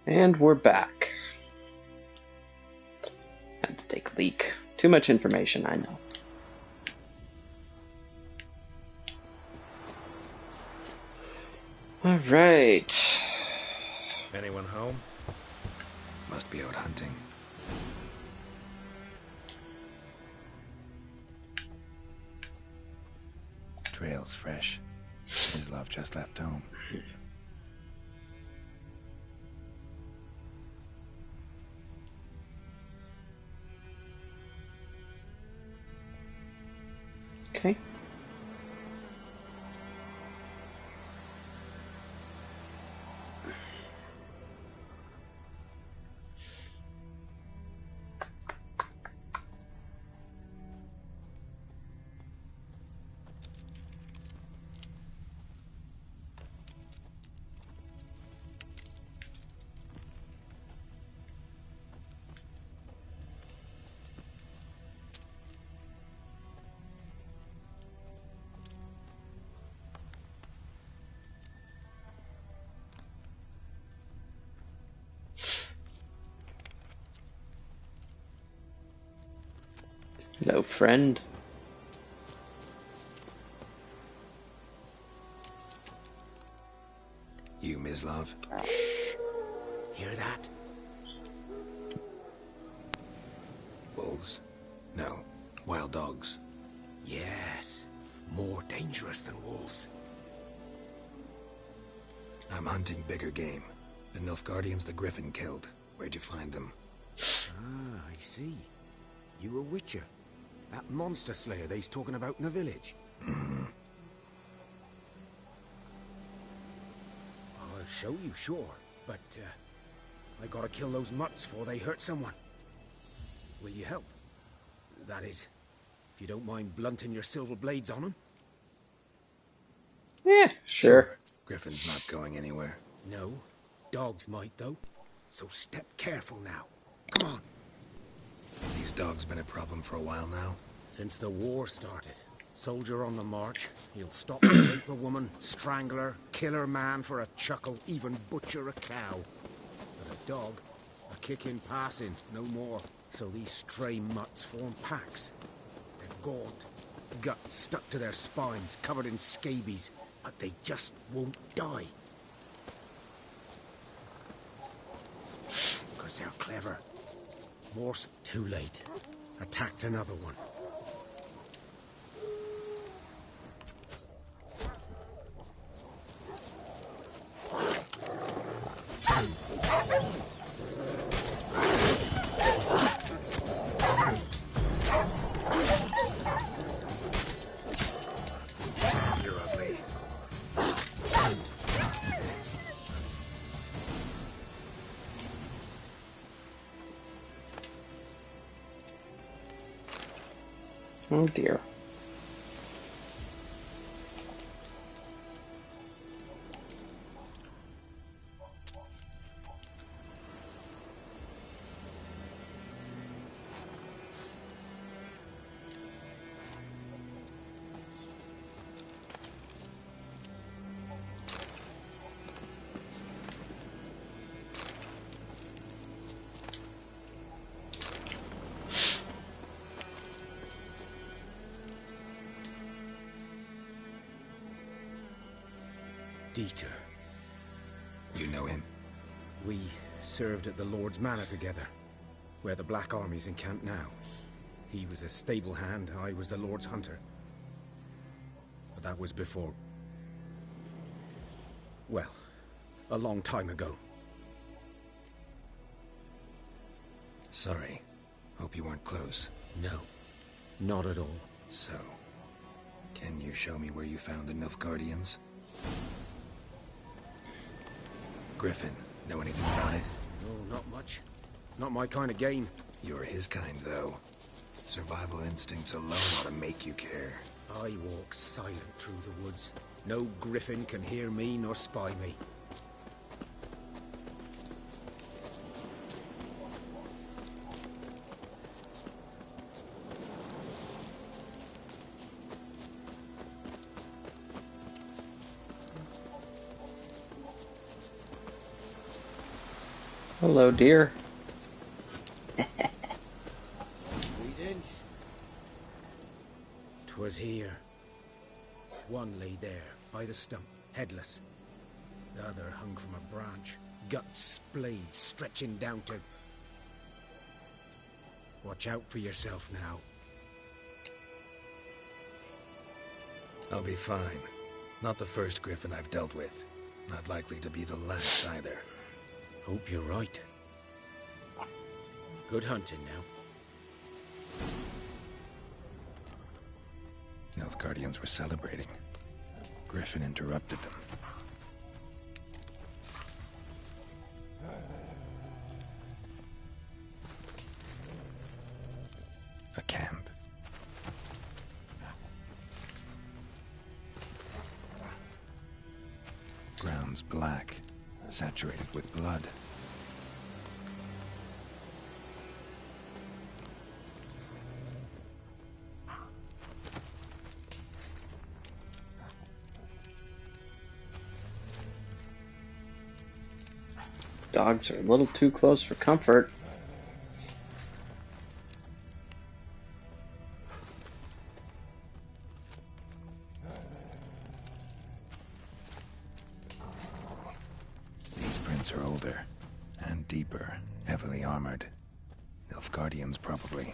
And we're back. Had to take a leak. Too much information, I know. Alright. Anyone home? Must be out hunting. Trail's fresh. Mislav just left home. Okay. Hello, friend. You, Mislav? Hear that? Wolves? No. Wild dogs. Yes. More dangerous than wolves. I'm hunting bigger game. The Nilfgaardians the Griffin killed. Where'd you find them? Ah, I see. You a witcher. That monster slayer they's talking about in the village. Mm-hmm. I'll show you, sure. But, I gotta kill those mutts before they hurt someone. Will you help? That is, if you don't mind blunting your silver blades on them. Yeah, sure. Griffin's not going anywhere. No. Dogs might, though. So step careful now. Come on. These dogs been a problem for a while now? Since the war started. Soldier on the march. He'll stop to rape a woman, strangle her, kill her man for a chuckle, even butcher a cow. But a dog, a kick in passing, no more. So these stray mutts form packs. They're gaunt, guts stuck to their spines, covered in scabies, but they just won't die. Because they're clever. More's too late. Attacked another one. You're ugly. Oh dear. Dieter. You know him? We served at the Lord's Manor together, where the Black Army's encamped now. He was a stable hand, I was the Lord's hunter. But that was before... well, a long time ago. Sorry. Hope you weren't close. No, not at all. So, can you show me where you found the Nilfgaardians? Griffin, know anything about it? No, not much. Not my kind of game. You're his kind, though. Survival instincts alone ought to make you care. I walk silent through the woods. No griffin can hear me nor spy me. Hello, dear. Greetings. 'Twas here. One lay there, by the stump, headless. The other hung from a branch, guts splayed, stretching down to... Watch out for yourself now. I'll be fine. Not the first griffin I've dealt with. Not likely to be the last either. Hope you're right. Good hunting now. Nilfgaardians were celebrating. Griffin interrupted them. A camp. Ground's black, saturated with blood. Dogs are a little too close for comfort. These prints are older and deeper, heavily armored. Nilfgaardians, probably.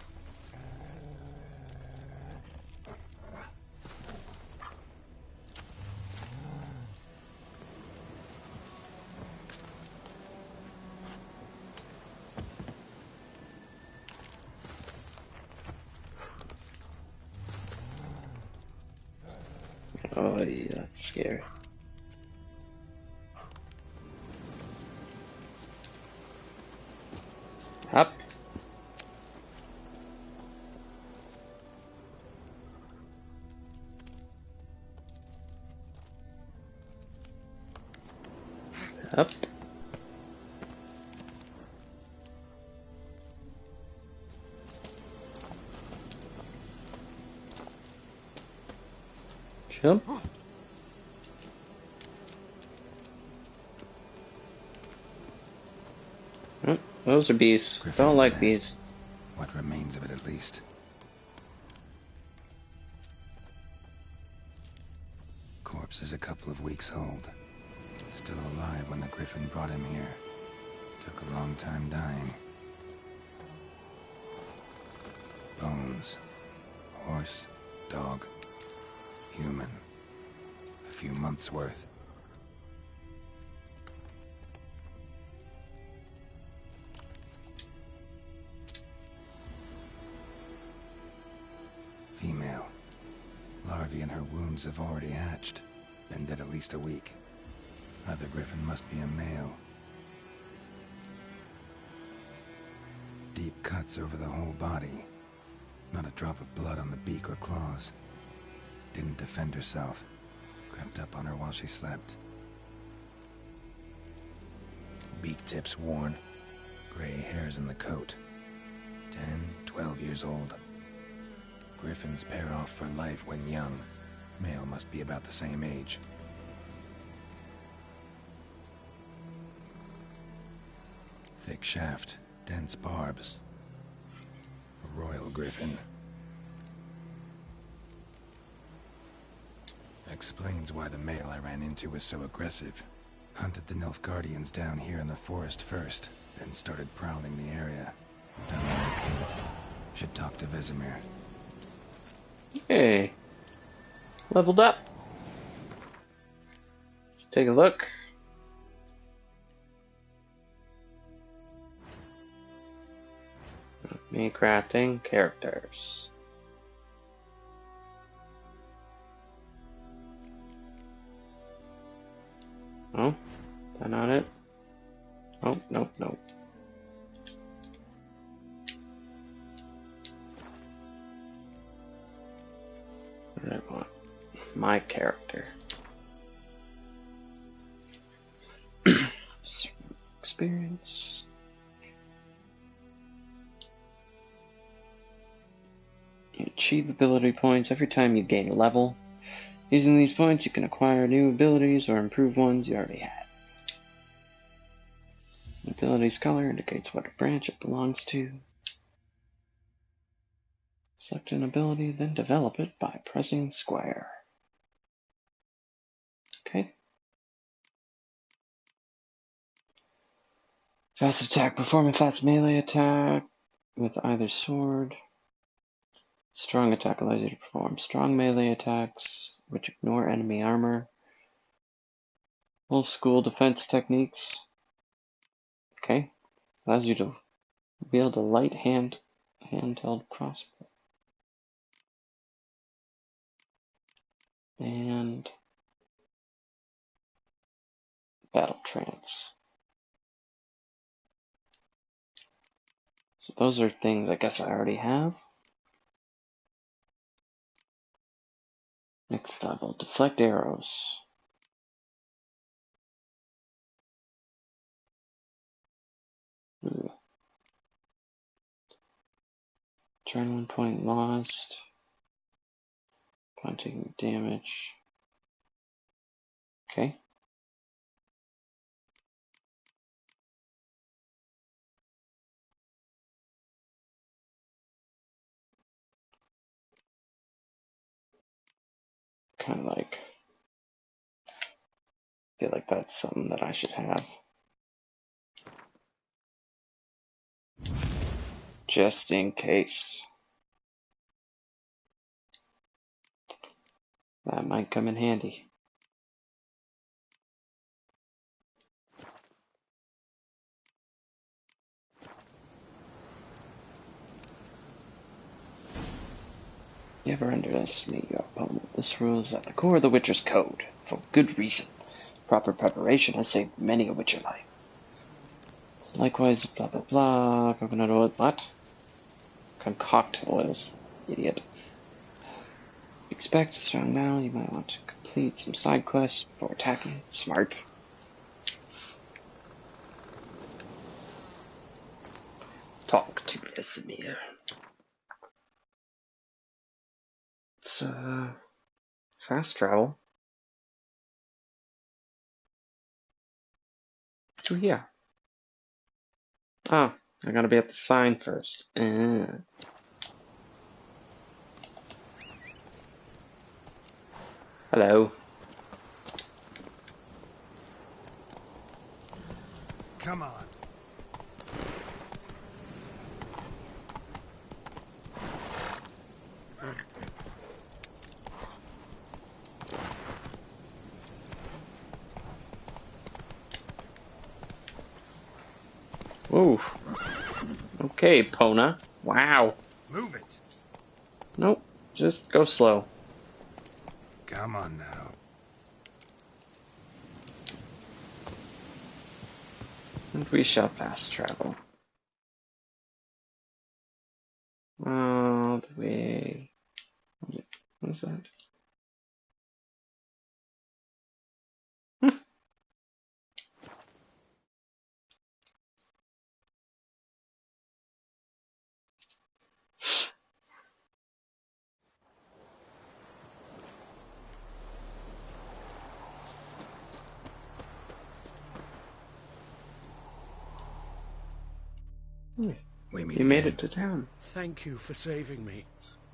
Oh, yeah, that's scary. Up. Up. Jump. Those are bees. Griffin's Don't like nest. bees. What remains of it, at least. Corpse is a couple of weeks old. Still alive when the griffin brought him here. Took a long time dying. Bones. Horse. Dog. Human. A few months' worth. Female. Larvae in her wounds have already hatched. Been dead at least a week. Other griffin must be a male. Deep cuts over the whole body. Not a drop of blood on the beak or claws. Didn't defend herself. Crept up on her while she slept. Beak tips worn. Gray hairs in the coat. 10, 12 years old. Griffins pair off for life when young. Male must be about the same age. Thick shaft, dense barbs. A royal griffin. Explains why the male I ran into was so aggressive. Hunted the Nilfgaardians down here in the forest first, then started prowling the area. Done what I could. Should talk to Vesemir. Hey. Leveled up. Let's take a look. Me crafting characters. Oh, that not it? Oh, nope, nope. What do I want? My character. Experience. You achieve ability points every time you gain a level. Using these points, you can acquire new abilities or improve ones you already had. The ability's color indicates what branch it belongs to. Select an ability, then develop it by pressing square. Okay. Fast attack. Perform a fast melee attack with either sword. Strong attack allows you to perform strong melee attacks, which ignore enemy armor. Old school defense techniques. Okay. Allows you to wield a light handheld crossbow. And battle trance. So those are things I guess I already have. Next level, deflect arrows. Ooh. Adrenaline point lost. Taking damage. Okay. Kind of like, feel like that's something that I should have. Just in case. That might come in handy. You ever underestimate your opponent? This rule is at the core of the Witcher's code, for good reason. Proper preparation has saved many a Witcher life. Likewise, blah blah blah, coconut oil, what? Concoct oils, idiot. Expect a strong battle, you might want to complete some side quests before attacking. Smart. Talk to Vesemir. It's, fast travel. To here. Oh, I gotta be at the sign first. Hello. Come on. Ooh. Okay, Pona. Wow. Move it. Nope. Just go slow. Come on now. And we shall fast travel. All the way. What is that? We meet You made again. it to town. Thank you for saving me.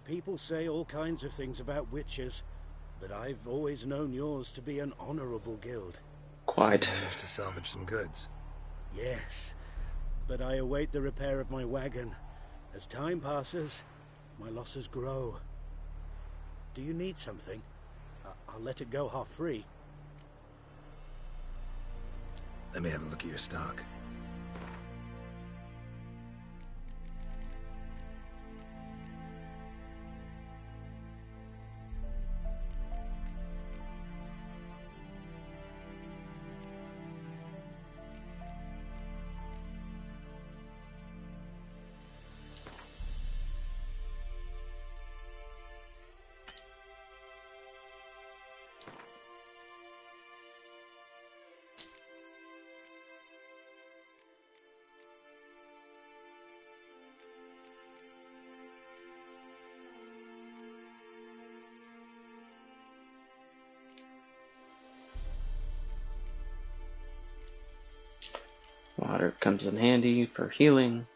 People say all kinds of things about witches, but I've always known yours to be an honorable guild. Quite. So you managed to salvage some goods. Yes, but I await the repair of my wagon. As time passes, my losses grow. Do you need something? I'll let it go half-free. Let me have a look at your stock. Water comes in handy for healing.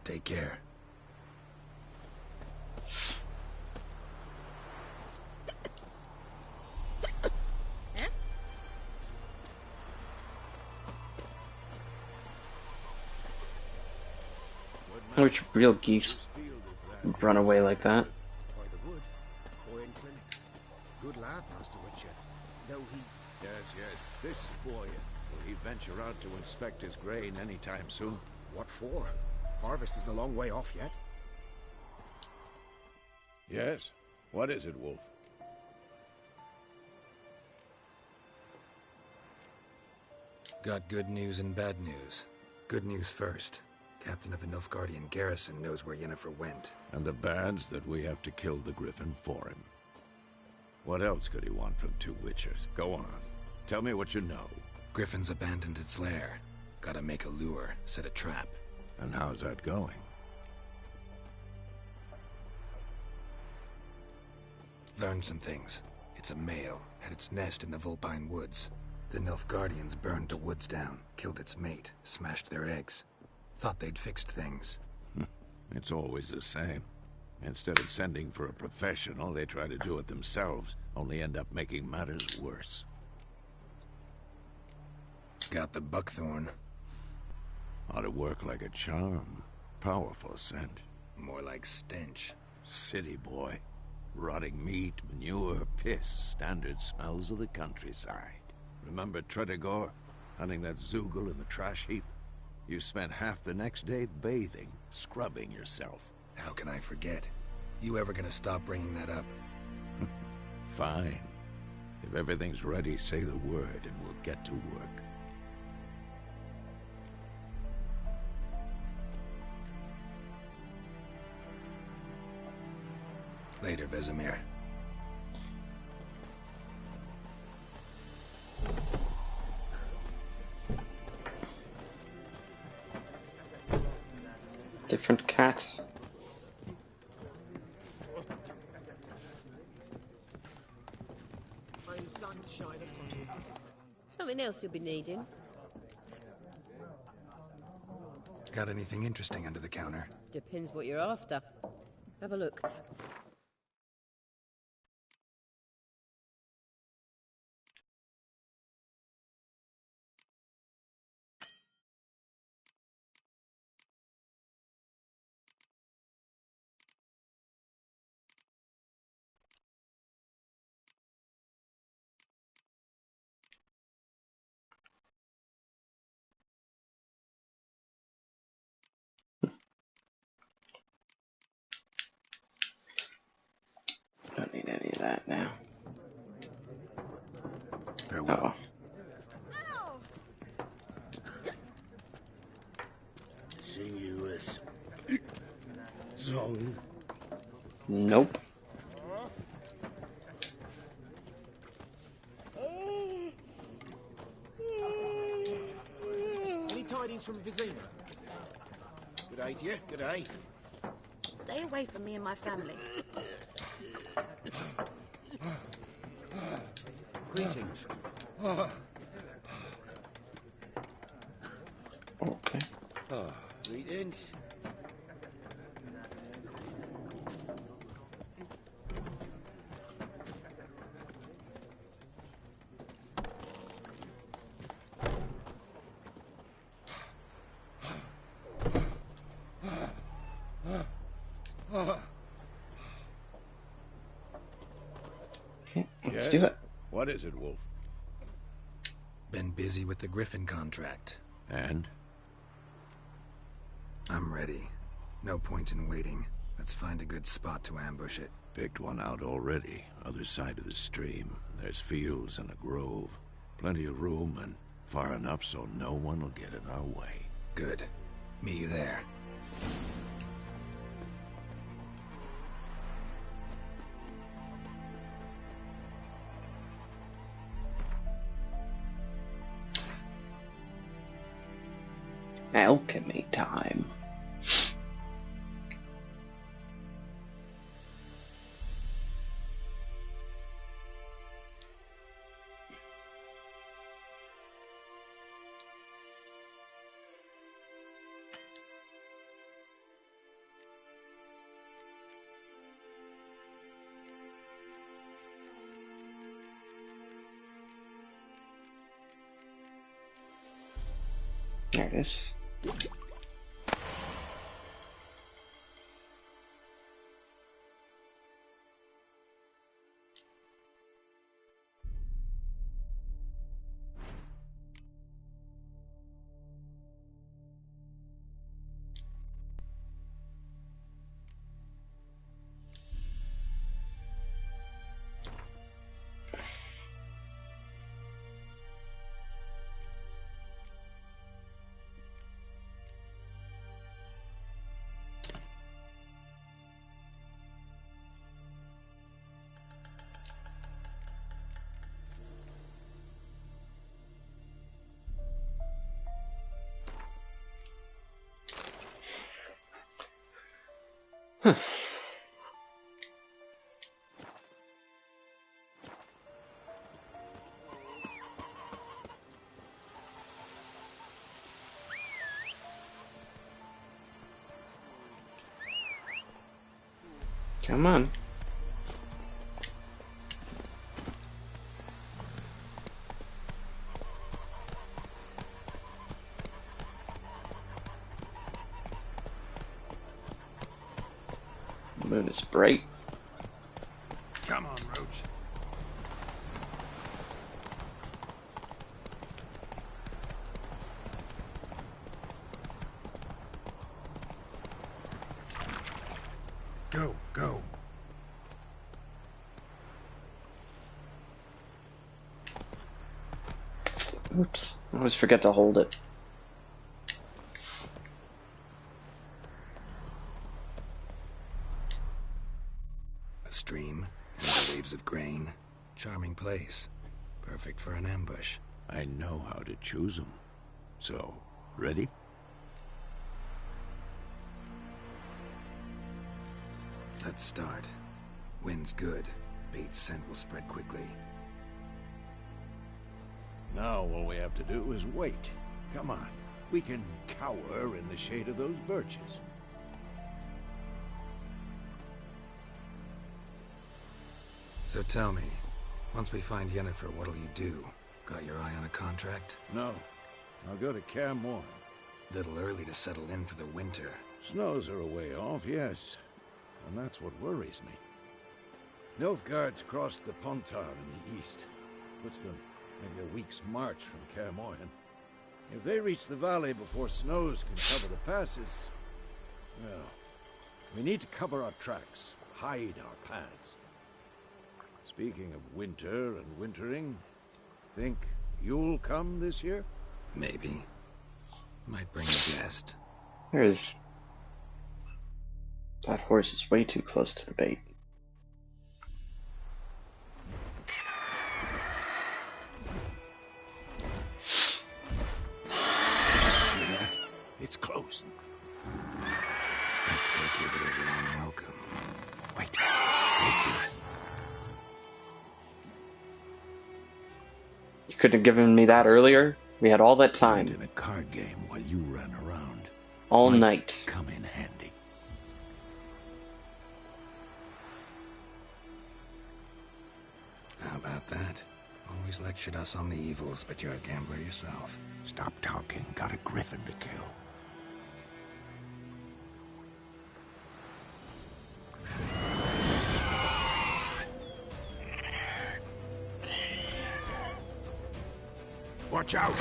Take care. Which real geese would run away like that? By the wood, or in clinics. Good lad, Master Witcher. Though he... Yes, this boy. Will he venture out to inspect his grain anytime soon? What for? Harvest is a long way off yet. Yes. What is it, Wolf? Got good news and bad news. Good news first. Captain of a Nilfgaardian garrison knows where Yennefer went. And the bad's that we have to kill the Griffin for him. What else could he want from two witchers? Go on. Tell me what you know. Griffin's abandoned its lair. Gotta make a lure, set a trap. And how's that going? Learned some things. It's a male, had its nest in the Vulpine Woods. The Nilfgaardians burned the woods down, killed its mate, smashed their eggs. Thought they'd fixed things. It's always the same. Instead of sending for a professional, they try to do it themselves, only end up making matters worse. Got the buckthorn. Ought to work like a charm. Powerful scent. More like stench. City boy. Rotting meat, manure, piss, standard smells of the countryside. Remember Tretogor? Hunting that Zoogle in the trash heap? You spent half the next day bathing, scrubbing yourself. How can I forget? You ever gonna stop bringing that up? Fine. If everything's ready, say the word and we'll get to work. Later, Vesemir. Different cat. Something else you'll be needing. Got anything interesting under the counter? Depends what you're after. Have a look. Don't need any of that now. Farewell. Oh. Sinuous. Zone. Nope. Any tidings from Vizima? Good day to you, good day. Stay away from me and my family. Greetings. Okay. Greetings. Okay, let's Yes? do it. What is it, Wolf? Been busy with the Griffin contract. And? I'm ready. No point in waiting. Let's find a good spot to ambush it. Picked one out already. Other side of the stream. There's fields and a grove. Plenty of room and far enough so no one will get in our way. Good. Meet you there. Alchemy time. There it is. Come on. The moon is bright. Come on, Roach. Go, go. Oops. I always forget to hold it. A stream and the waves of grain. Charming place. Perfect for an ambush. I know how to choose them. So, ready? Let's start. Wind's good. Bait's scent will spread quickly. Now all we have to do is wait. Come on. We can cower in the shade of those birches. So tell me, once we find Yennefer, what'll you do? Got your eye on a contract? No. I'll go to Kaer Morhen. Little early to settle in for the winter. Snows are a way off, yes. And that's what worries me. Nilfgaard's crossed the Pontar in the east. Puts them maybe a week's march from Kaer Morhen. If they reach the valley before snows can cover the passes, well, we need to cover our tracks, hide our paths. Speaking of winter and wintering, think you'll come this year? Maybe. Might bring a guest. There's... That horse is way too close to the bait. See that? It's close. Let's go give it a warm welcome. Wait. Take this. You couldn't have given me that earlier? We had all that Played time. in a card game while you ran around. All Might night. come in handy. How about that? Always lectured us on the evils, but you're a gambler yourself. Stop talking. Got a griffin to kill. Watch out!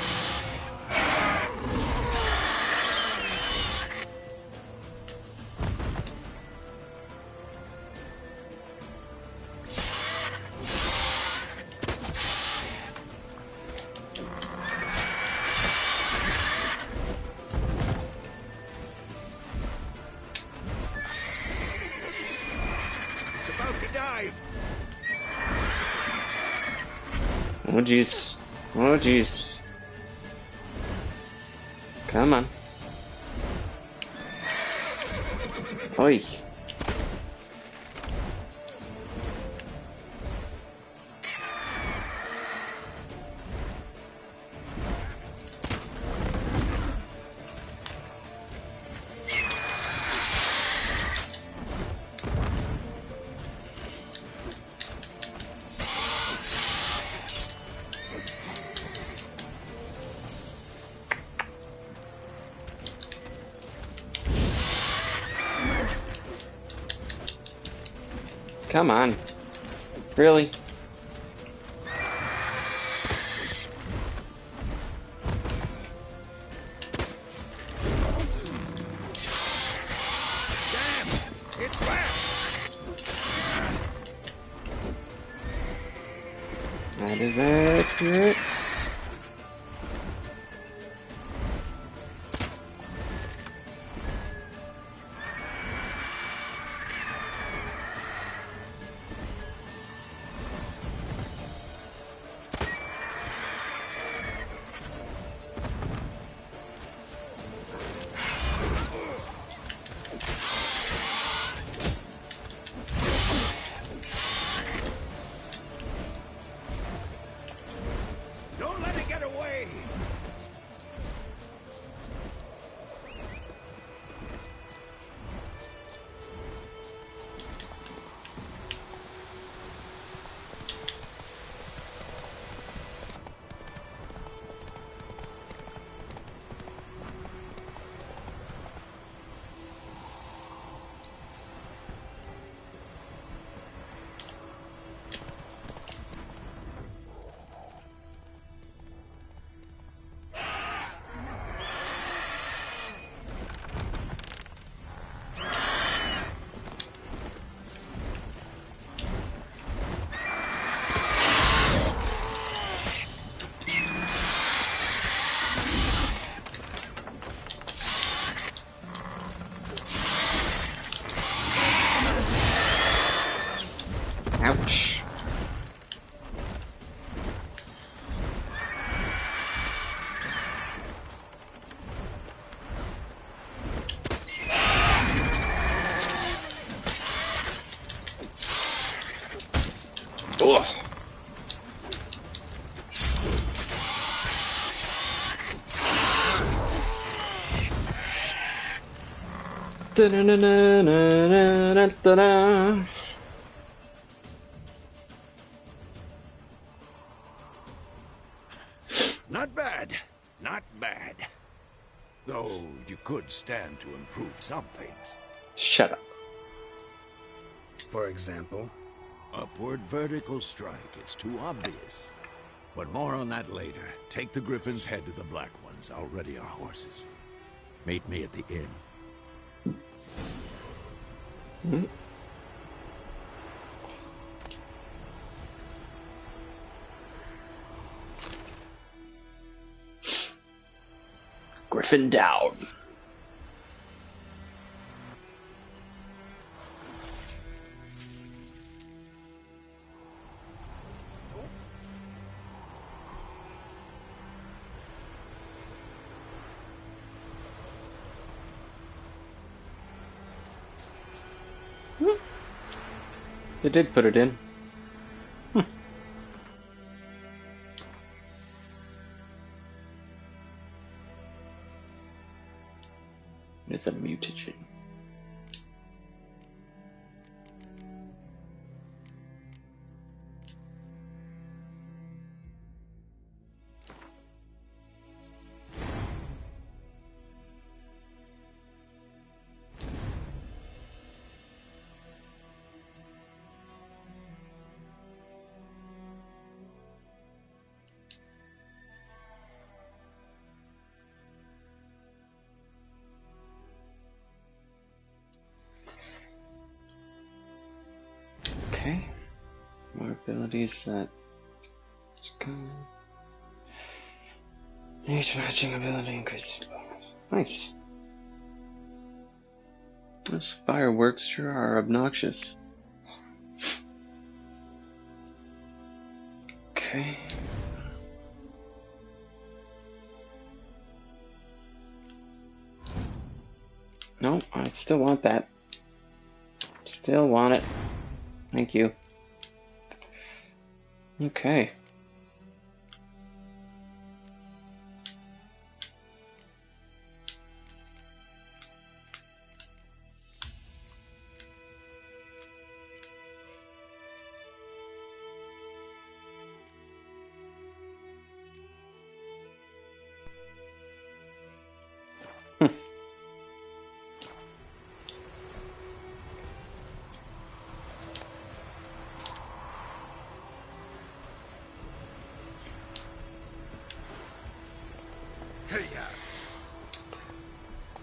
It's about to dive! Oh jeez. Oh jeez. Come on. Oi. Come on. Really? Damn! It's fast! That is accurate. Don't let it get away! Ouch. Ugh. Da-da-da-da-da-da-da-da. Not bad. Not bad. Though you could stand to improve some things. Shut up. For example, Upward vertical strike. It's too obvious. But more on that later. Take the Griffin's head to the Black Ones. I'll ready our horses. Meet me at the inn. Griffin down. They did put it in. It's a mutagen. Okay. More abilities that each matching ability increases bonus. Nice. Those fireworks sure are obnoxious. Okay. No, I still want that. Still want it. Thank you. Okay.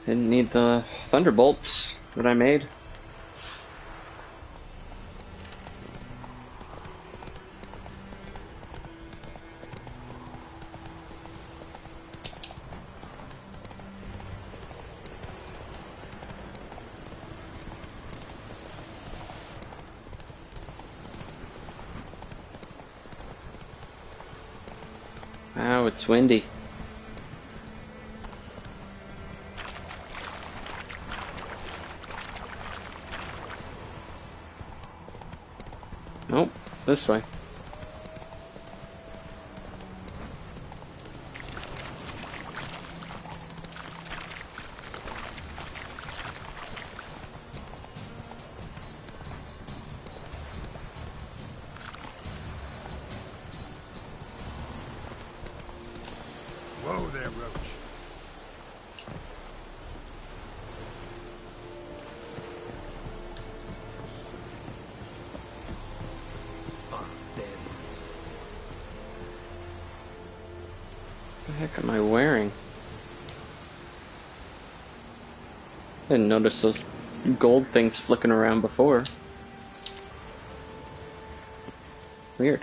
Didn't need the thunderbolts that I made. Wow, it's windy. Nope, this way. Whoa there, Roach. What the heck am I wearing? I didn't notice those gold things flicking around before. Weird.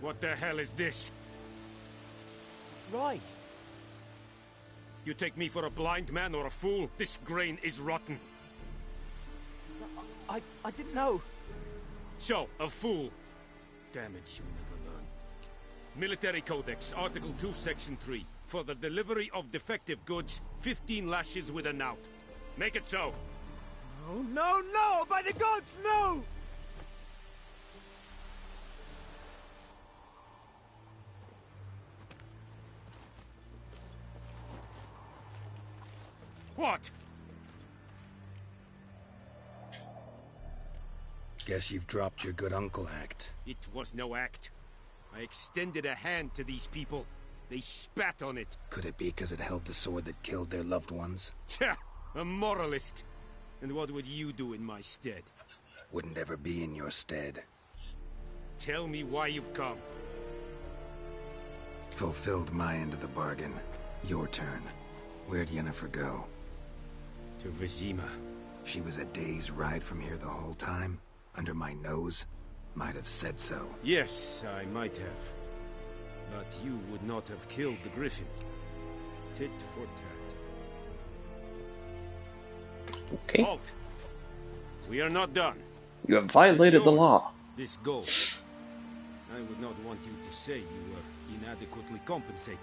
What the hell is this? Right. You take me for a blind man or a fool? This grain is rotten. I didn't know. So, a fool. Damn it, you'll never learn. Military Codex, Article 2, Section 3. For the delivery of defective goods, 15 lashes with a knout. Make it so. Oh, no, no! By the gods, no! What? Guess you've dropped your good uncle act. It was no act. I extended a hand to these people. They spat on it. Could it be because it held the sword that killed their loved ones? Tja, a moralist. And what would you do in my stead? Wouldn't ever be in your stead. Tell me why you've come. Fulfilled my end of the bargain. Your turn. Where'd Yennefer go? To Vizima. She was a day's ride from here the whole time? Under my nose? Might have said so. Yes, I might have. But you would not have killed the Griffin. Tit for tat. Okay. Halt! We are not done. You have violated the law. This gold. I would not want you to say you were inadequately compensated.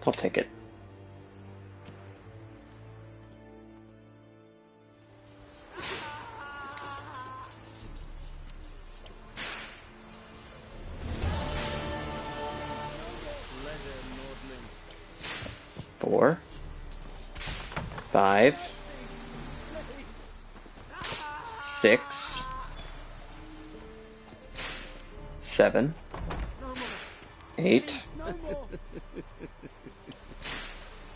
I'll take it. Four. 5. 6. 7. 8.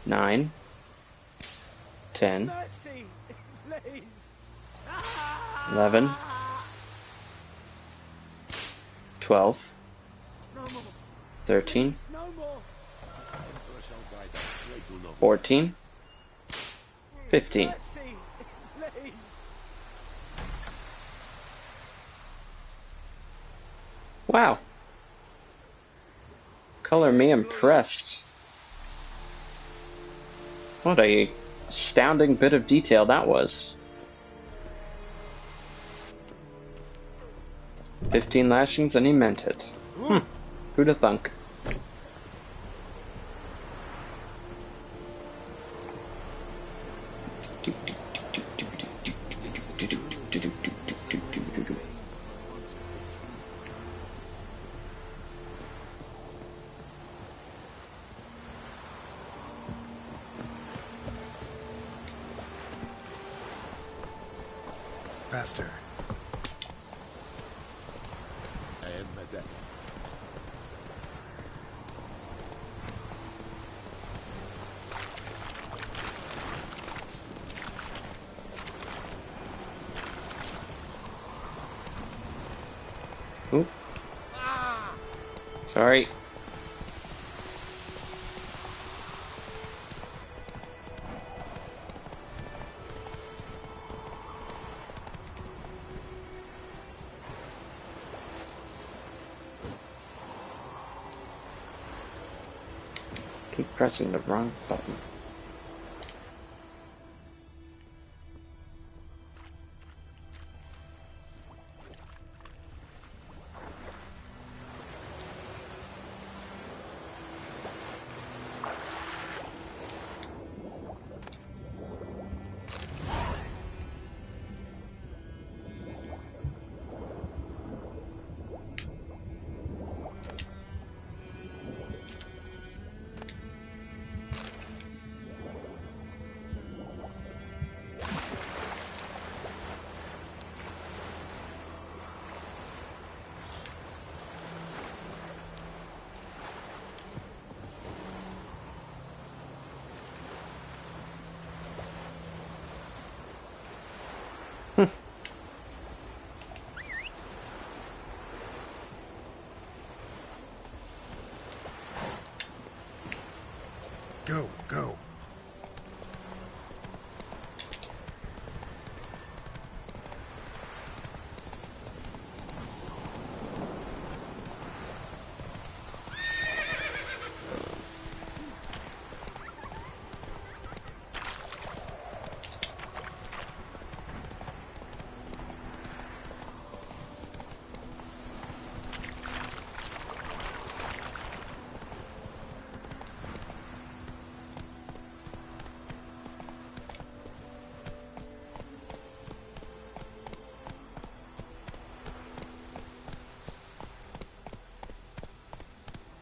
9. 10. 11. 12. 13. 14. 15. Wow. Color me impressed. What a astounding bit of detail that was. 15 lashings and he meant it. Who'd have thunk? Faster. Oop. Sorry. Keep pressing the wrong button. Go, go.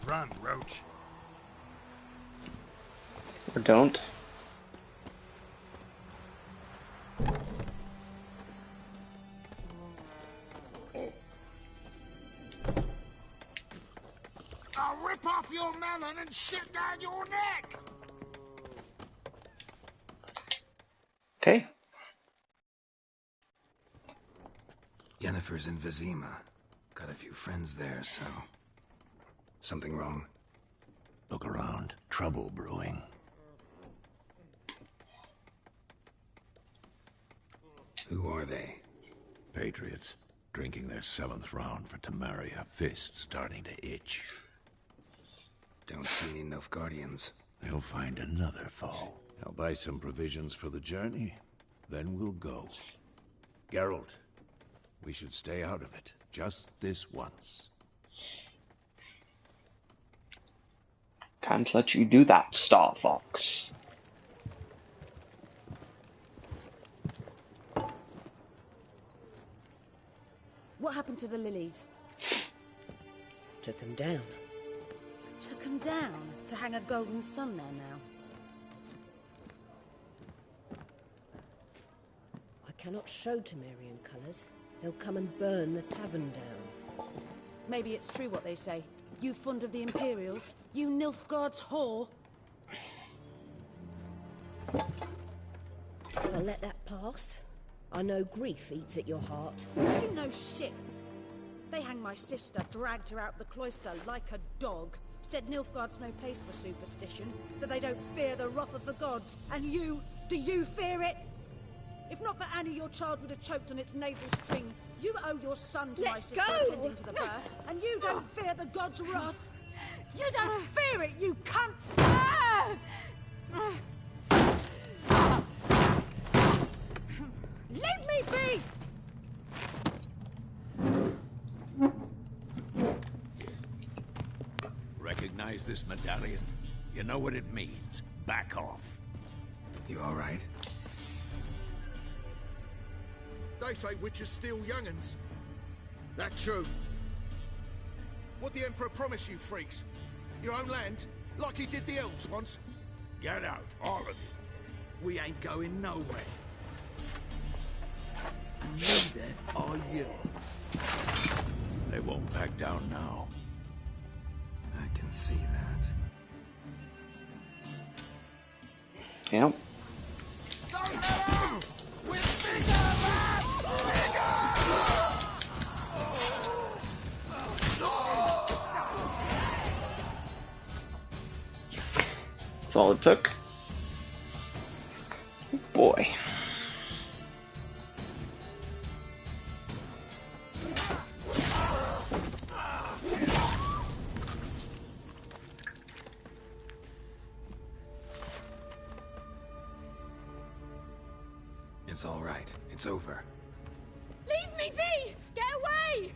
Run, Roach. Or don't. I'll rip off your melon and shit down your neck! Okay. Yennefer's in Vizima. Got a few friends there, so... Something wrong? Look around. Trouble brewing. Who are they? Patriots. Drinking their 7th round for Temeria. Fist starting to itch. Don't see any Nilfgaardians. They'll find another foe. I'll buy some provisions for the journey. Then we'll go. Geralt, we should stay out of it. Just this once. Can't let you do that, Star Fox. What happened to the lilies? Took him down. Took them down to hang a golden sun there now. I cannot show Temerian colours. They'll come and burn the tavern down. Maybe it's true what they say. You fond of the Imperials? You Nilfgaard's whore? I'll let that pass. I know grief eats at your heart. You know shit. They hanged my sister, dragged her out the cloister like a dog. Said Nilfgaard's no place for superstition, that they don't fear the wrath of the gods. And you, do you fear it? If not for Annie, your child would have choked on its navel string. You owe your son to my sister attending to the birth, and you don't fear the gods' wrath. You don't fear it, you cunt! Leave me be! Recognize this medallion? You know what it means. Back off. You all right? They say witches steal young'uns. That true. What the Emperor promised you, freaks? Your own land? Like he did the elves once? Get out, all of you. We ain't going nowhere. And neither are you. They won't back down now. I can see that. Yep. Don't let her! We're bigger, lads! Bigger! That's all it took. Boy. It's all right. It's over. Leave me be! Get away!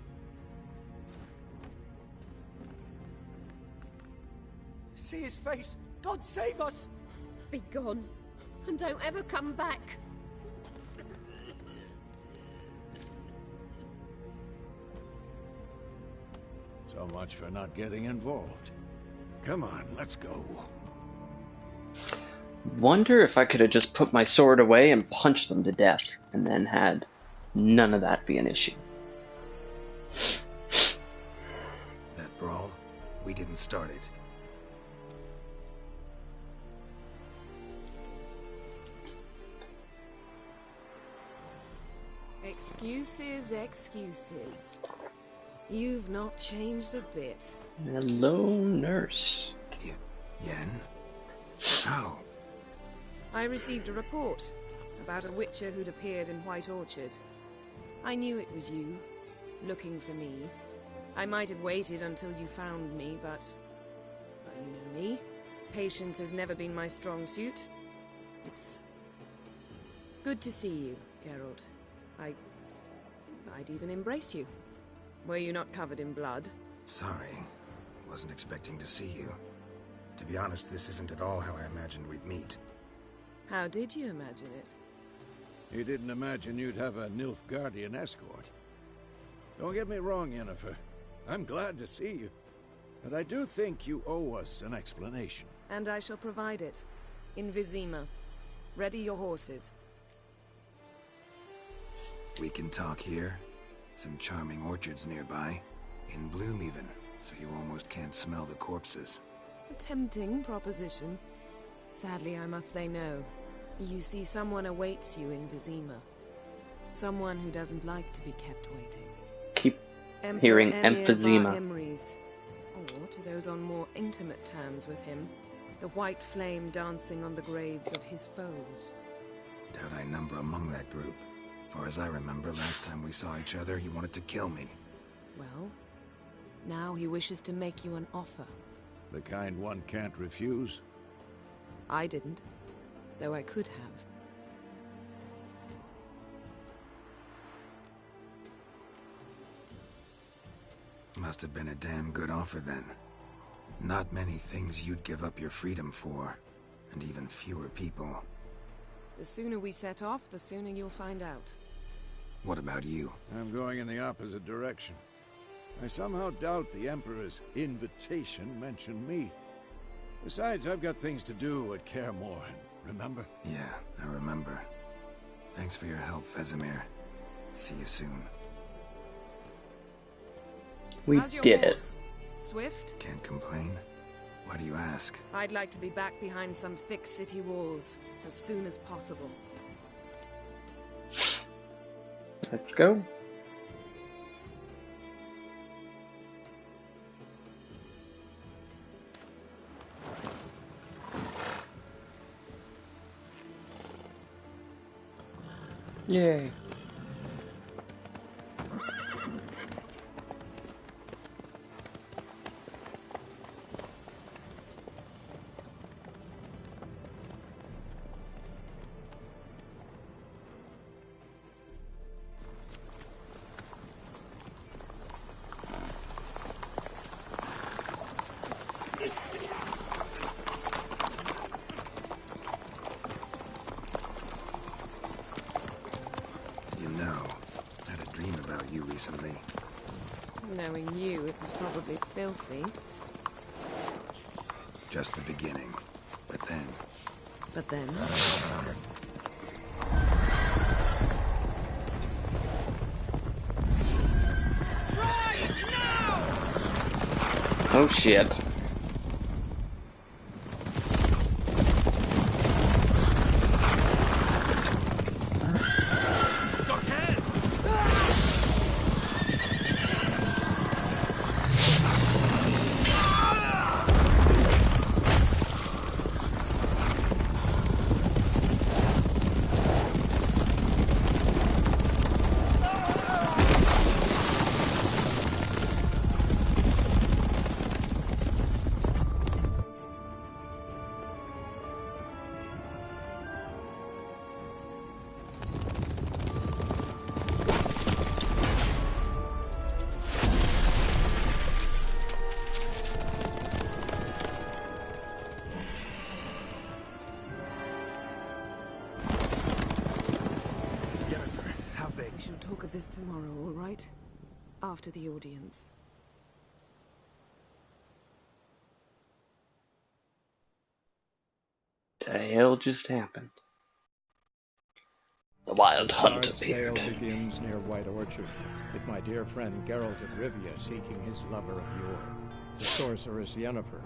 See his face! God save us! Be gone, and don't ever come back. So much for not getting involved. Come on, let's go. Wonder if I could have just put my sword away and punched them to death, and then had none of that be an issue. That brawl, we didn't start it. Excuses, excuses. You've not changed a bit. Hello, nurse. Yen? How? I received a report about a witcher who'd appeared in White Orchard. I knew it was you, looking for me. I might have waited until you found me, but you know me. Patience has never been my strong suit. It's good to see you, Geralt. I'd even embrace you. Were you not covered in blood? Sorry. Wasn't expecting to see you. To be honest, this isn't at all how I imagined we'd meet. How did you imagine it? You didn't imagine you'd have a Nilfgaardian escort. Don't get me wrong, Yennefer. I'm glad to see you. But I do think you owe us an explanation. And I shall provide it. In Vizima. Ready your horses. We can talk here. Some charming orchards nearby. In bloom even, so you almost can't smell the corpses. A tempting proposition. Sadly, I must say no. You see, someone awaits you in Vizima. Someone who doesn't like to be kept waiting. Keep Emperor hearing Emir emphysema. Var Emrys. Or, to those on more intimate terms with him, the white flame dancing on the graves of his foes. Doubt I number among that group. Far as I remember, last time we saw each other, he wanted to kill me. Well, now he wishes to make you an offer. The kind one can't refuse. I didn't, though I could have. Must have been a damn good offer then. Not many things you'd give up your freedom for, and even fewer people. The sooner we set off, the sooner you'll find out. What about you? I'm going in the opposite direction. I somehow doubt the Emperor's invitation mentioned me. Besides, I've got things to do at Kaer Morhen, remember? Yeah, I remember. Thanks for your help, Vesemir. See you soon. We How's your did horse? Swift? Can't complain. Why do you ask? I'd like to be back behind some thick city walls as soon as possible. Let's go. Yay. Recently. Knowing you, it was probably filthy. Just the beginning. But then... But then... Oh shit. We shall talk of this tomorrow, all right? After the audience. The hell just happened? The wild This hunt bard's tale appeared. begins near White Orchard, with my dear friend Geralt of Rivia seeking his lover of yore, the sorceress Yennefer.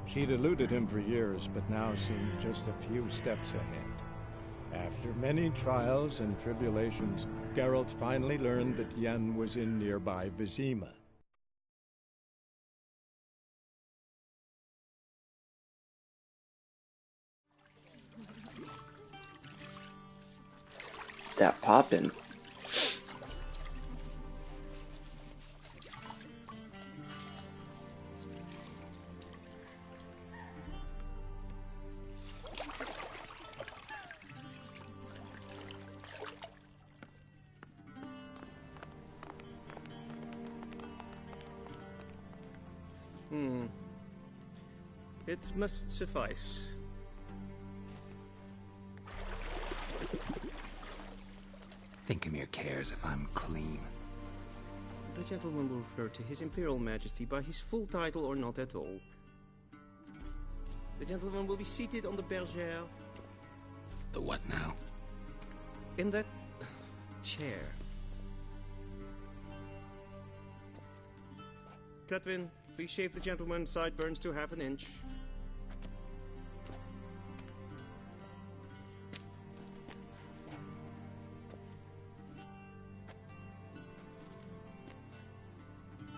She'd eluded him for years, but now seemed just a few steps ahead. After many trials and tribulations, Geralt finally learned that Yen was in nearby Vizima. That poppin'. It must suffice. Thinkamere cares if I'm clean. The gentleman will refer to His Imperial Majesty by his full title or not at all. The gentleman will be seated on the bergère. The what now? In that chair. Catwin, please shave the gentleman's sideburns to half an inch.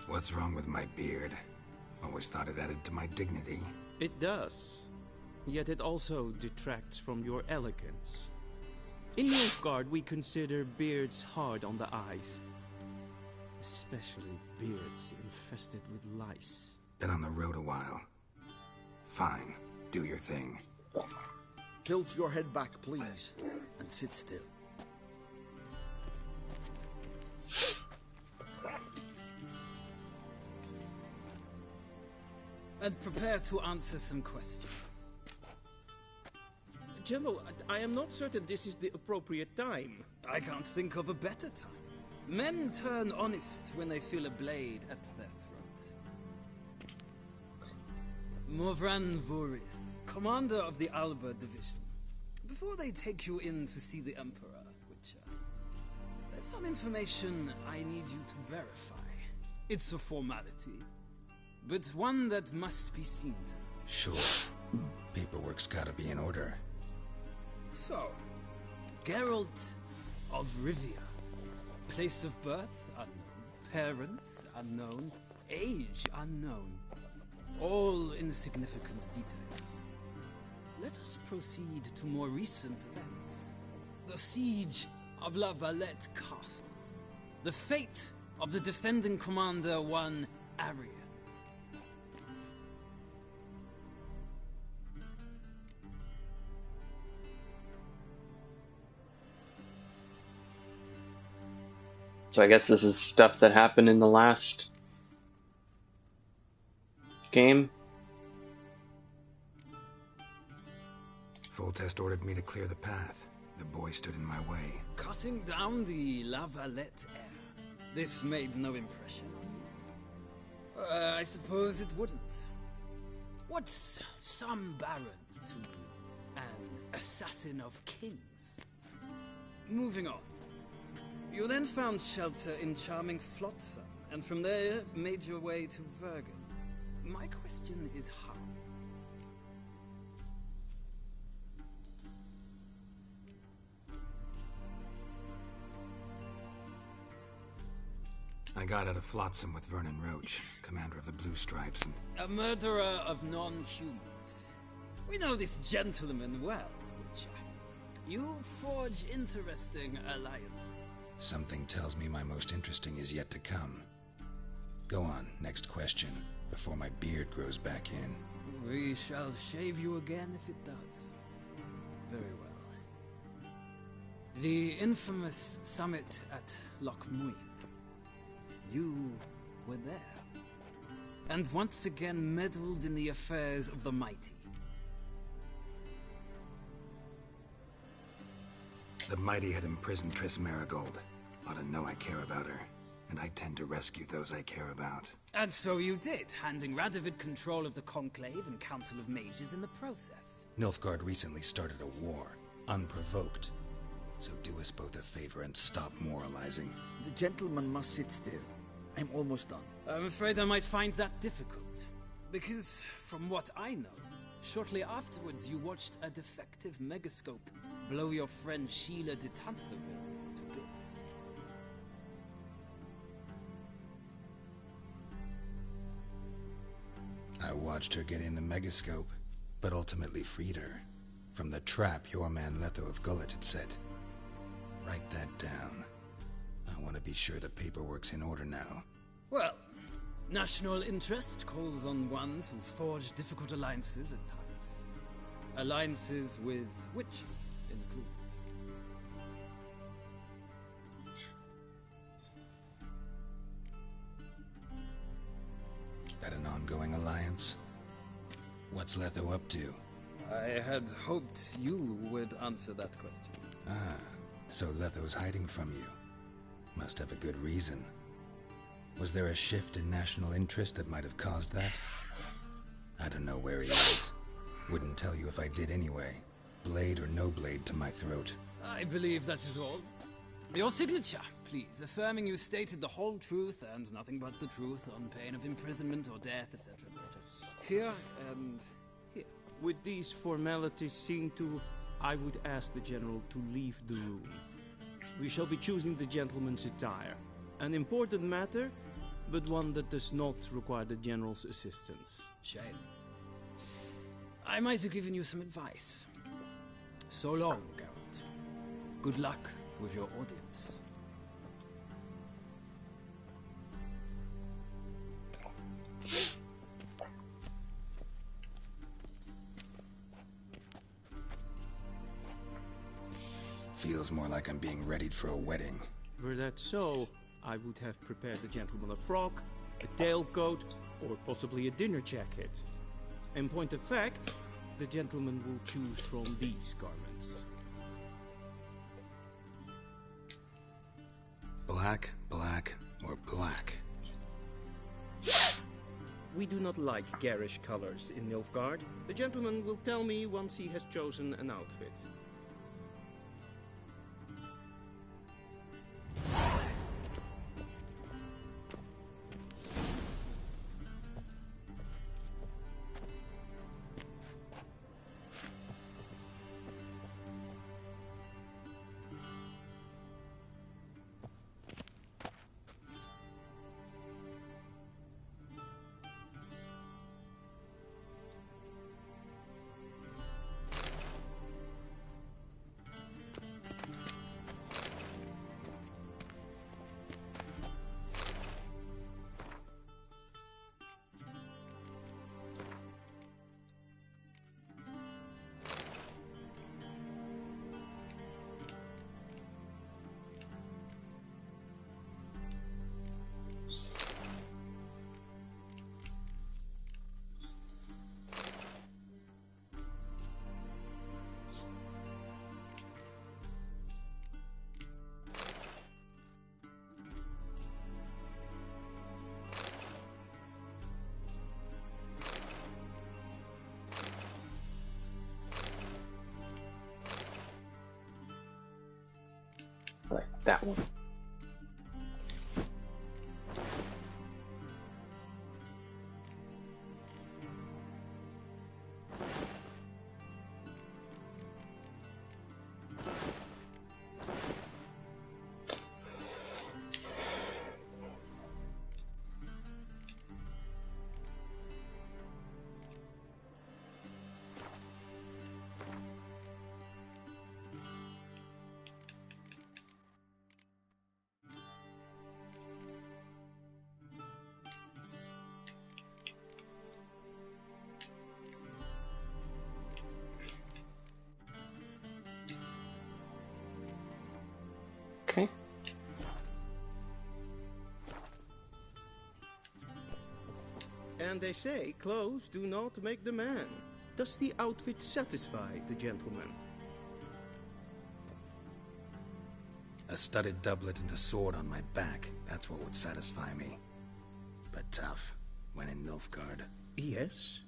What's wrong with my beard? Always thought it added to my dignity. It does. Yet it also detracts from your elegance. In Nilfgaard, we consider beards hard on the eyes. Especially beards infested with lice. Been on the road a while. Fine. Do your thing. Tilt your head back, please, and sit still. And prepare to answer some questions. General, I am not certain this is the appropriate time. I can't think of a better time. Men turn honest when they feel a blade at their throat. Morvran Voorhis, commander of the Alba Division. Before they take you in to see the Emperor, Witcher, there's some information I need you to verify. It's a formality, but one that must be seen to. Sure. Paperwork's gotta be in order. So, Geralt of Rivia. Place of birth unknown. Parents unknown. Age unknown. All insignificant details. Let us proceed to more recent events. The siege of La Valette Castle. The fate of the defending commander, one Arian. So I guess this is stuff that happened in the last game. Foltest ordered me to clear the path. The boy stood in my way. Cutting down the La Valette heir. This made no impression on you? I suppose it wouldn't. What's some baron to an assassin of kings? Moving on. You then found shelter in charming Flotsam, and from there made your way to Vergen. My question is how? I got out of Flotsam with Vernon Roach, commander of the Blue Stripes, and... A murderer of non-humans. We know this gentleman well, Witcher. You forge interesting alliances. Something tells me my most interesting is yet to come. Go on, next question, before my beard grows back in. We shall shave you again if it does. Very well. The infamous summit at Loch Muin. You were there. And once again meddled in the affairs of the mighty. The mighty had imprisoned Triss Marigold. Ought to know I care about her, and I tend to rescue those I care about. And so you did, handing Radovid control of the Conclave and Council of Mages in the process. Nilfgaard recently started a war, unprovoked. So do us both a favor and stop moralizing. The gentleman must sit still. I'm almost done. I'm afraid I might find that difficult. Because, from what I know, shortly afterwards you watched a defective megascope blow your friend Sheila de Tancerville to bits. I watched her get in the megascope, but ultimately freed her from the trap your man Letho of Gullet had set. Write that down. I want to be sure the paperwork's in order now. Well, national interest calls on one to forge difficult alliances at times. Alliances with witches included. That an ongoing alliance? What's Letho up to? I had hoped you would answer that question. Ah, so Letho's hiding from you. Must have a good reason. Was there a shift in national interest that might have caused that? I don't know where he is. Wouldn't tell you if I did anyway. Blade or no blade to my throat. I believe that is all. Your signature, please, affirming you stated the whole truth and nothing but the truth on pain of imprisonment or death, etc., etc. Here and here. With these formalities seen to, I would ask the General to leave the room. We shall be choosing the gentleman's attire. An important matter, but one that does not require the General's assistance. Shame. I might have given you some advice. So long, Geralt. Good luck with your audience. Feels more like I'm being readied for a wedding. Were that so, I would have prepared the gentleman a frock, a tailcoat, or possibly a dinner jacket. In point of fact, the gentleman will choose from these garments. Black, black, or black? We do not like garish colors in Nilfgaard. The gentleman will tell me once he has chosen an outfit. Like that one. Okay. And they say clothes do not make the man. Does the outfit satisfy the gentleman? A studded doublet and a sword on my back, that's what would satisfy me. But tough, when in Nilfgaard. Yes?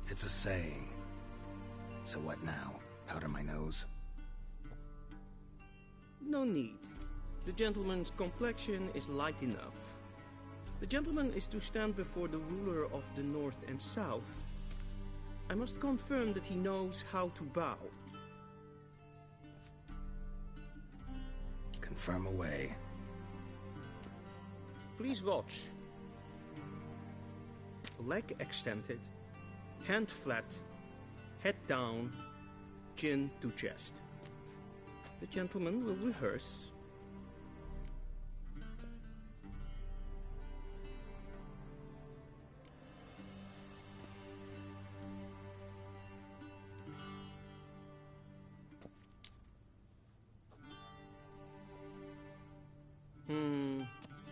It's a saying. So what now? Powder my nose? No need. The gentleman's complexion is light enough. The gentleman is to stand before the ruler of the North and South. I must confirm that he knows how to bow. Confirm away. Please watch. Leg extended, hand flat, head down, chin to chest. The gentleman will rehearse.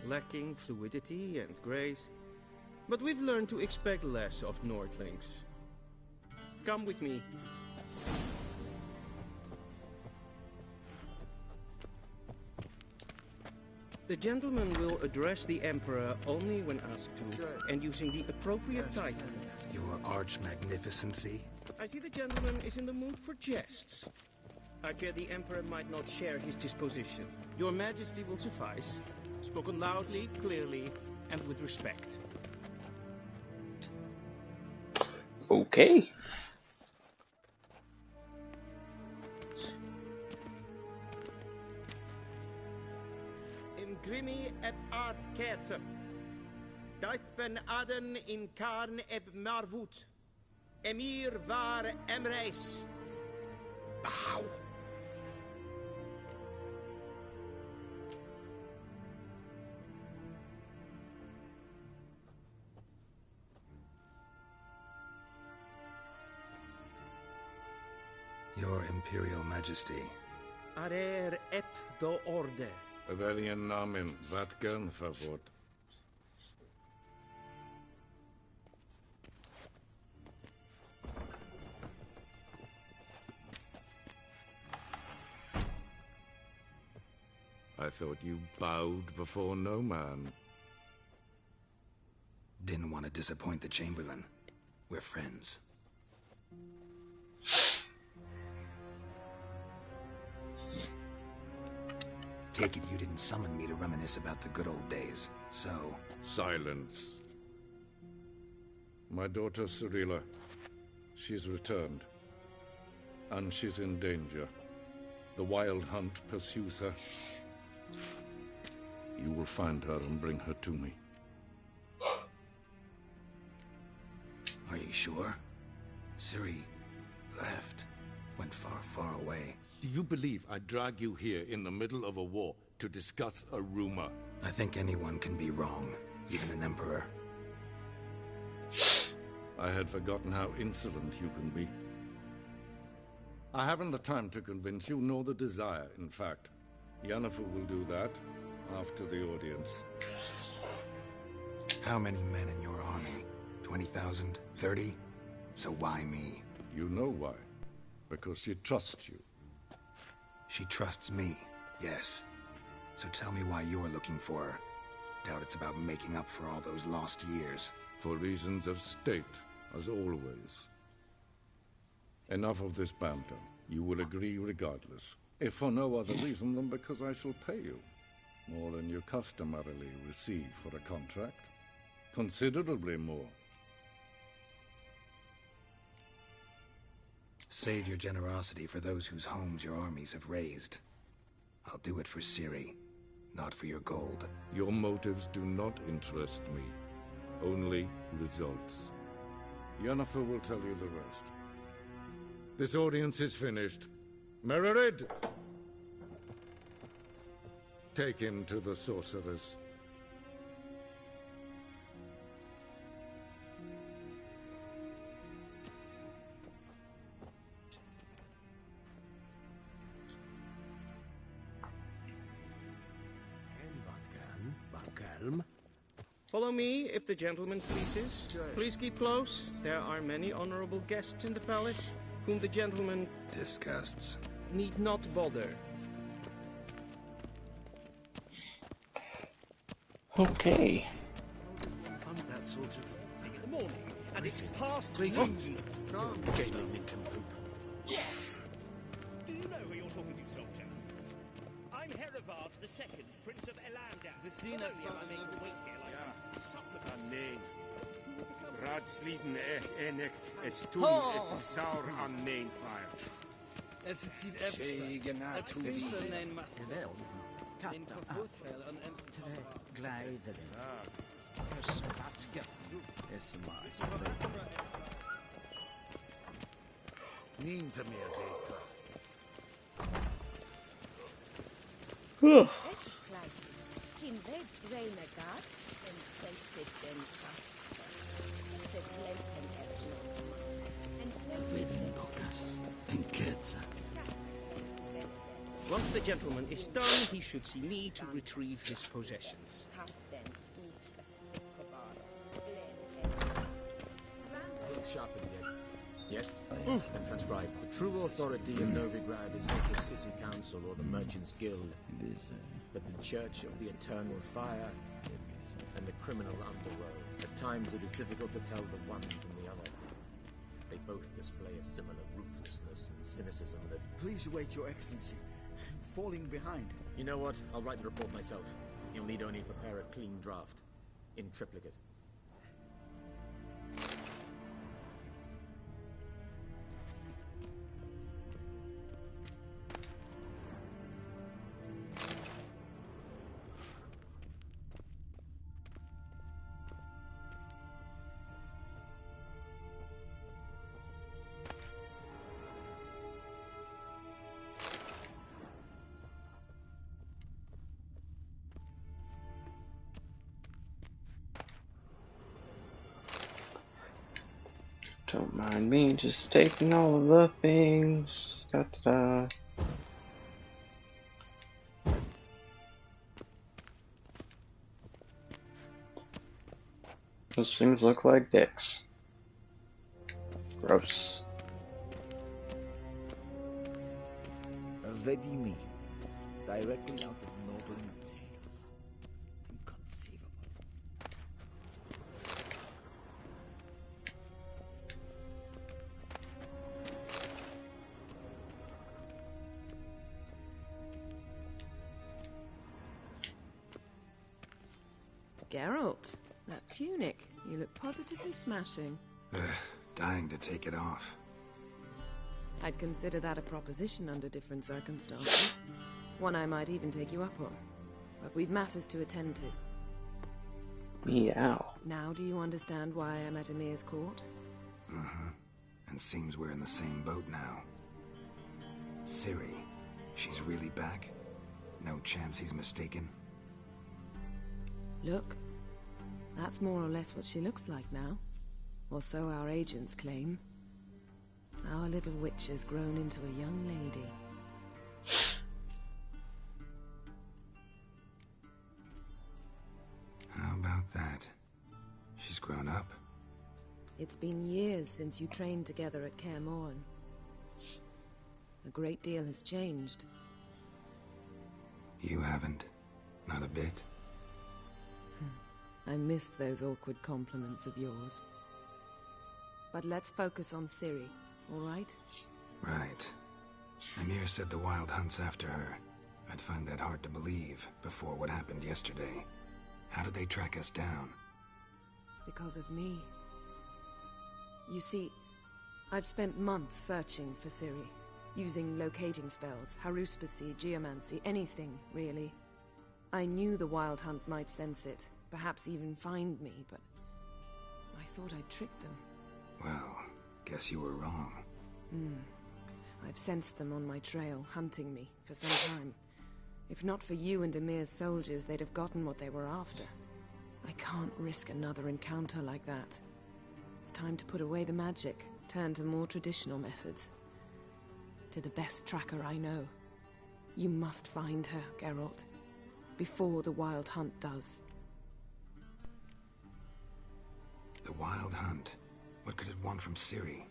Lacking fluidity and grace. But we've learned to expect less of Nordlings. Come with me. The gentleman will address the Emperor only when asked to, and using the appropriate title. Your Arch-Magnificency? I see the gentleman is in the mood for jests. I fear the Emperor might not share his disposition. Your Majesty will suffice. Spoken loudly, clearly, and with respect. Okay. Imgrimi eb art ketzer. Dijfen aden in karn eb marvoet. Emir var emreis. Bow. Your Imperial Majesty. Arer ep the order. Welchen Namen, wat gern verwort? I thought you bowed before no man. Didn't want to disappoint the Chamberlain. We're friends. Take it you didn't summon me to reminisce about the good old days, so... Silence. My daughter Cirilla, she's returned. And she's in danger. The Wild Hunt pursues her. You will find her and bring her to me. Are you sure? Ciri left. Went far, far away. Do you believe I drag you here in the middle of a war to discuss a rumor? I think anyone can be wrong, even an emperor. I had forgotten how insolent you can be. I haven't the time to convince you, nor the desire, in fact. Yennefer will do that after the audience. How many men in your army? 20,000? 30? So why me? You know why. Because she trusts you. She trusts me, yes. So tell me why you're looking for her. Doubt it's about making up for all those lost years. For reasons of state, as always. Enough of this banter. You will agree regardless. If for no other reason than because I shall pay you. More than you customarily receive for a contract. Considerably more. Save your generosity for those whose homes your armies have razed. I'll do it for Ciri, not for your gold. Your motives do not interest me. Only results. Yennefer will tell you the rest. This audience is finished. Mererid! Take him to the sorceress. Follow me, if the gentleman pleases. Please keep close. There are many honorable guests in the palace, whom the gentleman... disgusts. ...need not bother. Okay. That sort of thing in the morning, and it's past noon. Gaming nincompoop. What? Do you know who you're talking to, soldier? I'm Herivard II, Prince of Elandar. Vicina Not only am I making wait here like a supplicant. Nee. Raadsleden enicht es tun, Oh. es is saur an neen fire. Es is hier Het vissen neem maar. In vervoertel en Glijden. Is maar. Niet meer data. Es kleid. Geen weet breine gaat en zelfde den kracht. Es het lenten en Veden dokas en ketsen. Once the gentleman is done, he should see me to retrieve his possessions. Sharpen again. Yes? And transcribe. The true authority of Novigrad is not the city council or the merchants guild, but the church of the eternal fire and the criminal underworld. At times it is difficult to tell the one from the other. They both display a similar ruthlessness and cynicism that... Please wait, Your Excellency. I'm falling behind. You know what? I'll write the report myself. You'll need only prepare a clean draft. In triplicate. Don't mind me, just taking all of the things. Da da da. Those things look like dicks. Gross. Vedimi, directly out of Nordling tales. Inconceivable. Geralt, that tunic. You look positively smashing. Dying to take it off. I'd consider that a proposition under different circumstances. One I might even take you up on. But we've matters to attend to. Meow. Now do you understand why I'm at Emir's court? Uh-huh. And seems we're in the same boat now. Ciri, she's really back? No chance he's mistaken? Look, that's more or less what she looks like now. Or so our agents claim. Our little witch has grown into a young lady. How about that? She's grown up. It's been years since you trained together at Kaer Morhen. A great deal has changed. You haven't. Not a bit. I missed those awkward compliments of yours. But let's focus on Ciri, all right? Right. Emir said the Wild Hunt's after her. I'd find that hard to believe before what happened yesterday. How did they track us down? Because of me. You see, I've spent months searching for Ciri, using locating spells, haruspicy, geomancy, anything, really. I knew the Wild Hunt might sense it, perhaps even find me, but I thought I'd tricked them. Well, guess you were wrong. I've sensed them on my trail, hunting me, for some time. If not for you and Emir's soldiers, they'd have gotten what they were after. I can't risk another encounter like that. It's time to put away the magic, turn to more traditional methods. To the best tracker I know. You must find her, Geralt. Before the Wild Hunt does. The Wild Hunt? What could it want from Ciri?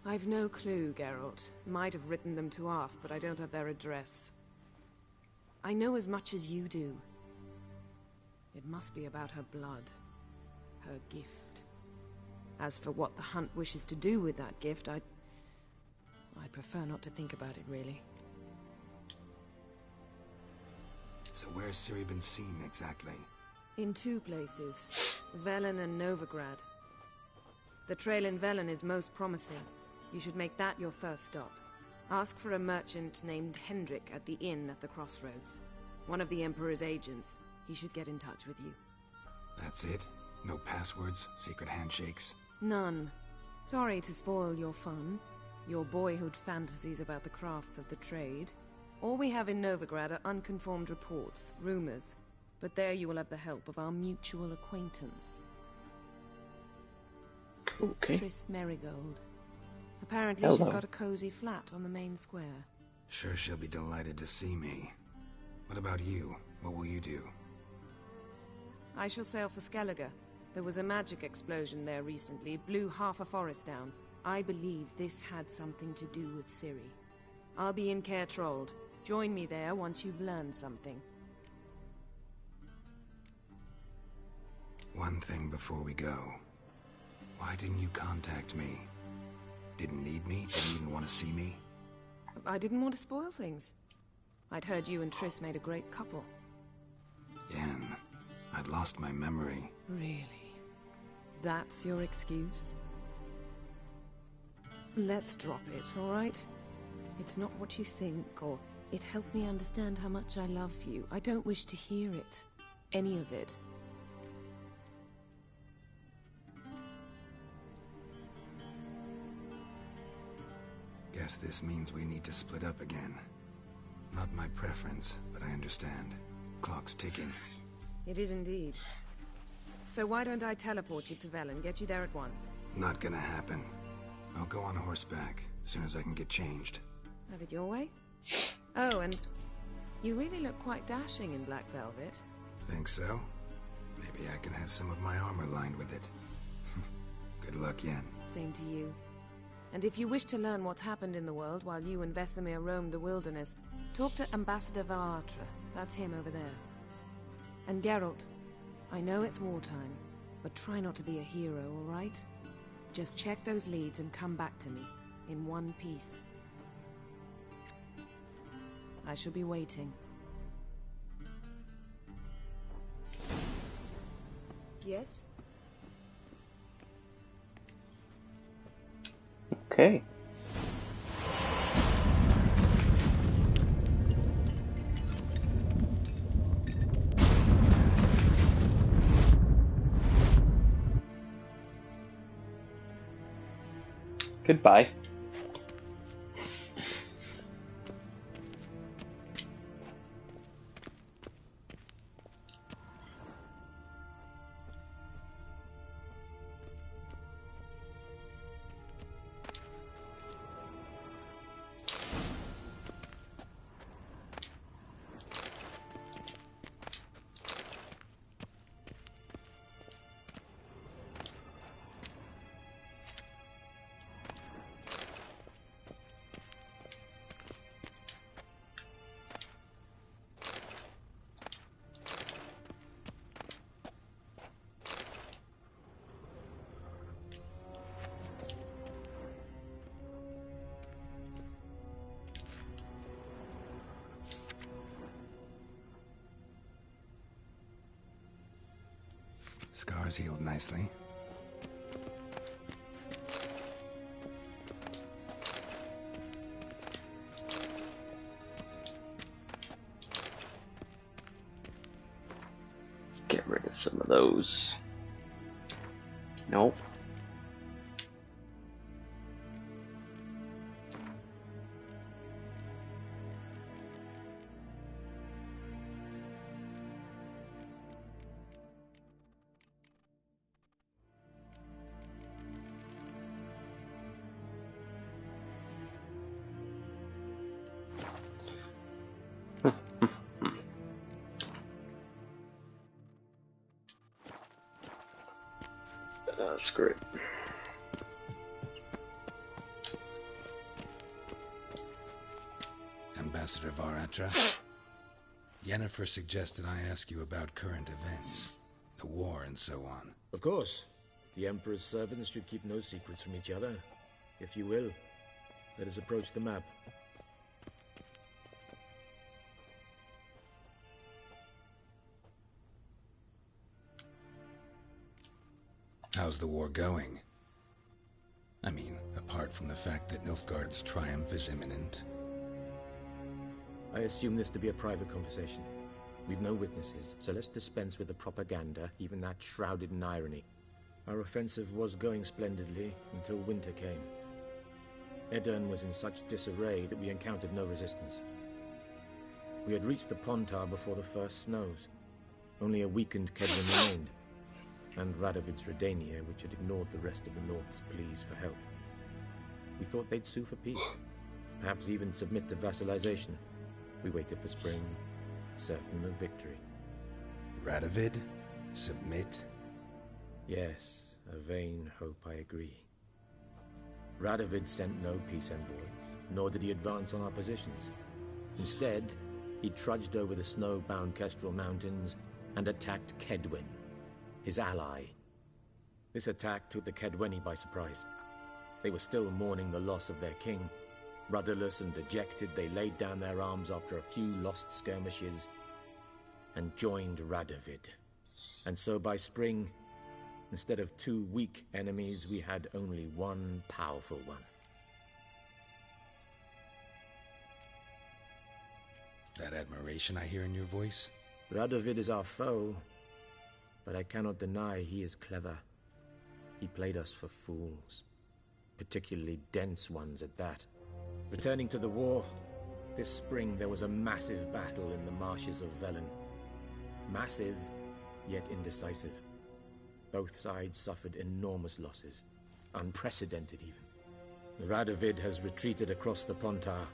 I've no clue, Geralt. Might have written them to ask, but I don't have their address. I know as much as you do. It must be about her blood. Her gift. As for what the Hunt wishes to do with that gift, I'd prefer not to think about it, really. So where's Ciri been seen, exactly? In two places. Velen and Novigrad. The trail in Velen is most promising. You should make that your first stop. Ask for a merchant named Hendrik at the inn at the crossroads. One of the Emperor's agents. He should get in touch with you. That's it? No passwords? Secret handshakes? None. Sorry to spoil your fun. Your boyhood fantasies about the crafts of the trade. All we have in Novigrad are unconfirmed reports, rumors. But there you will have the help of our mutual acquaintance. Okay. Triss Merigold. Apparently Hello. she's got a cozy flat on the main square. Sure she'll be delighted to see me. What about you? What will you do? I shall sail for Skellige. There was a magic explosion there recently, blew half a forest down. I believe this had something to do with Ciri. I'll be in Caer Trolde. Join me there once you've learned something. One thing before we go. Why didn't you contact me? Didn't need me? Didn't even want to see me? I didn't want to spoil things. I'd heard you and Triss made a great couple. Yen, I'd lost my memory. Really? That's your excuse? Let's drop it, all right? It's not what you think, or it helped me understand how much I love you. I don't wish to hear it. Any of it. Guess this means we need to split up again. Not my preference, but I understand. Clock's ticking. It is indeed. So why don't I teleport you to Velen, get you there at once? Not gonna happen. I'll go on horseback, as soon as I can get changed. Have it your way? Oh, and you really look quite dashing in black velvet. Think so? Maybe I can have some of my armor lined with it. Good luck, Yen. Same to you. And if you wish to learn what's happened in the world while you and Vesemir roamed the wilderness, talk to Ambassador Varatra. That's him over there. And Geralt, I know it's wartime, but try not to be a hero, all right? Just check those leads and come back to me, in one piece. I shall be waiting. Yes? Okay. Goodbye. Scars healed nicely. Let's get rid of some of those. Nope. Screw it. Ambassador Varatra, Yennefer suggested I ask you about current events. The war and so on. Of course. The Emperor's servants should keep no secrets from each other. If you will, let us approach the map. How's the war going? I mean, apart from the fact that Nilfgaard's triumph is imminent. I assume this to be a private conversation. We've no witnesses, so let's dispense with the propaganda, even that shrouded in irony. Our offensive was going splendidly until winter came. Edirn was in such disarray that we encountered no resistance. We had reached the Pontar before the first snows. Only a weakened Kedwin remained, and Radovid's Redania, which had ignored the rest of the North's pleas for help. We thought they'd sue for peace, perhaps even submit to vassalization. We waited for spring, certain of victory. Radovid? Submit? Yes, a vain hope, I agree. Radovid sent no peace envoys, nor did he advance on our positions. Instead, he trudged over the snow-bound Kestrel Mountains and attacked Kedwen, his ally. This attack took the Kedweni by surprise. They were still mourning the loss of their king. Rudderless and dejected, they laid down their arms after a few lost skirmishes and joined Radovid. And so by spring, instead of 2 weak enemies, we had only one powerful one. That admiration I hear in your voice? Radovid is our foe, but I cannot deny he is clever. He played us for fools, particularly dense ones at that. Returning to the war, this spring there was a massive battle in the marshes of Velen. Massive, yet indecisive. Both sides suffered enormous losses, unprecedented even. Radovid has retreated across the Pontar.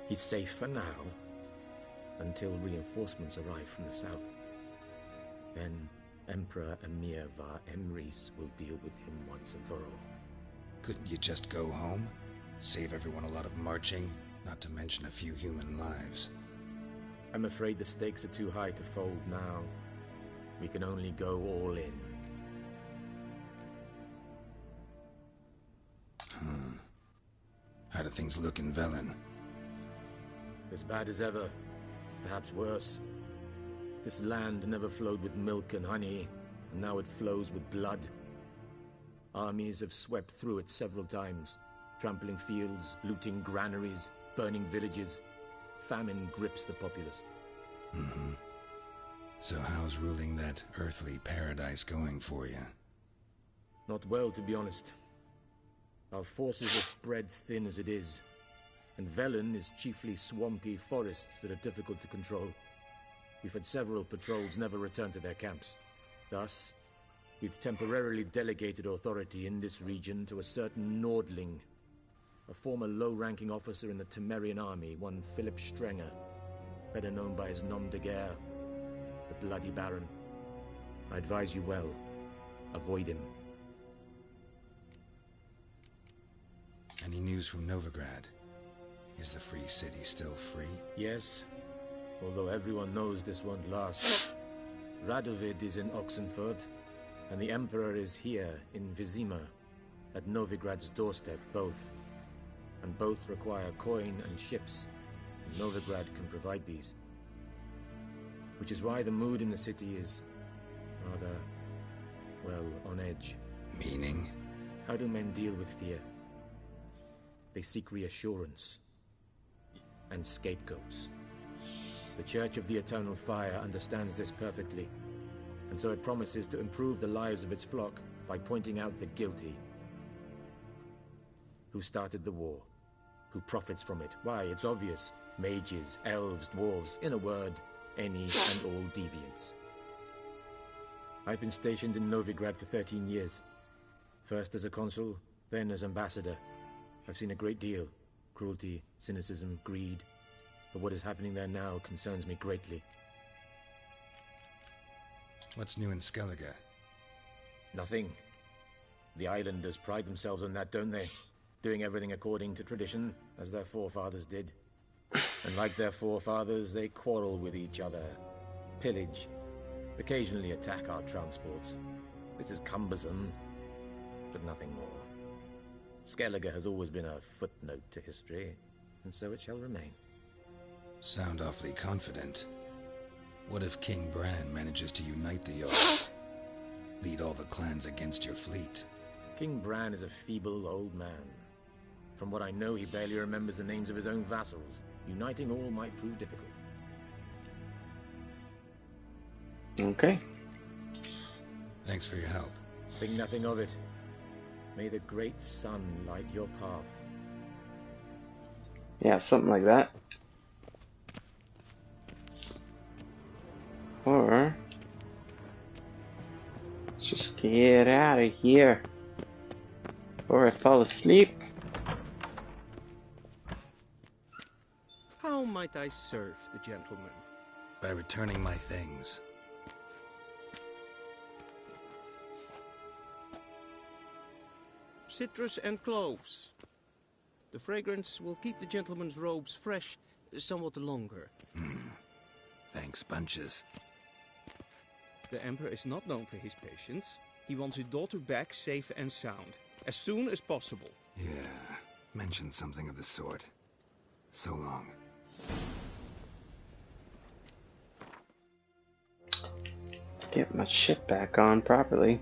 He's safe for now, until reinforcements arrive from the south. Then Emperor Emir var Emrys will deal with him once and for all. Couldn't you just go home? Save everyone a lot of marching, not to mention a few human lives. I'm afraid the stakes are too high to fold now. We can only go all in. How do things look in Velen? As bad as ever, perhaps worse. This land never flowed with milk and honey, and now it flows with blood. Armies have swept through it several times, trampling fields, looting granaries, burning villages. Famine grips the populace. So how's ruling that earthly paradise going for you? Not well, to be honest. Our forces are spread thin as it is, and Velen is chiefly swampy forests that are difficult to control. We've had several patrols never return to their camps. Thus, we've temporarily delegated authority in this region to a certain Nordling, a former low-ranking officer in the Temerian army, one Philip Strenger, better known by his nom de guerre, the Bloody Baron. I advise you well. Avoid him. Any news from Novigrad? Is the Free City still free? Yes, although everyone knows this won't last. Radovid is in Oxenfurt, and the Emperor is here in Vizima, at Novigrad's doorstep, both. And both require coin and ships, and Novigrad can provide these. Which is why the mood in the city is rather, well, on edge. Meaning? How do men deal with fear? They seek reassurance and scapegoats. The Church of the Eternal Fire understands this perfectly, and so it promises to improve the lives of its flock by pointing out the guilty. Who started the war? Who profits from it? Why, it's obvious. Mages, elves, dwarves, in a word, any and all deviants. I've been stationed in Novigrad for 13 years. First as a consul, then as ambassador. I've seen a great deal. Cruelty, cynicism, greed. But what is happening there now concerns me greatly. What's new in Skellige? Nothing. The islanders pride themselves on that, don't they? Doing everything according to tradition, as their forefathers did. And like their forefathers, they quarrel with each other, pillage, occasionally attack our transports. This is cumbersome, but nothing more. Skellige has always been a footnote to history, and so it shall remain. Sound awfully confident. What if King Bran manages to unite the Jarls? Lead all the clans against your fleet? King Bran is a feeble old man. From what I know, he barely remembers the names of his own vassals. Uniting all might prove difficult. Okay. Thanks for your help. Think nothing of it. May the great sun light your path. Yeah, something like that. Or let's just get out of here, or I fall asleep. How might I serve the gentleman? By returning my things. Citrus and cloves. The fragrance will keep the gentleman's robes fresh somewhat longer. Thanks, bunches. The Emperor is not known for his patience. He wants his daughter back safe and sound, as soon as possible. Yeah, mentioned something of the sort. So long. Get my shit back on properly.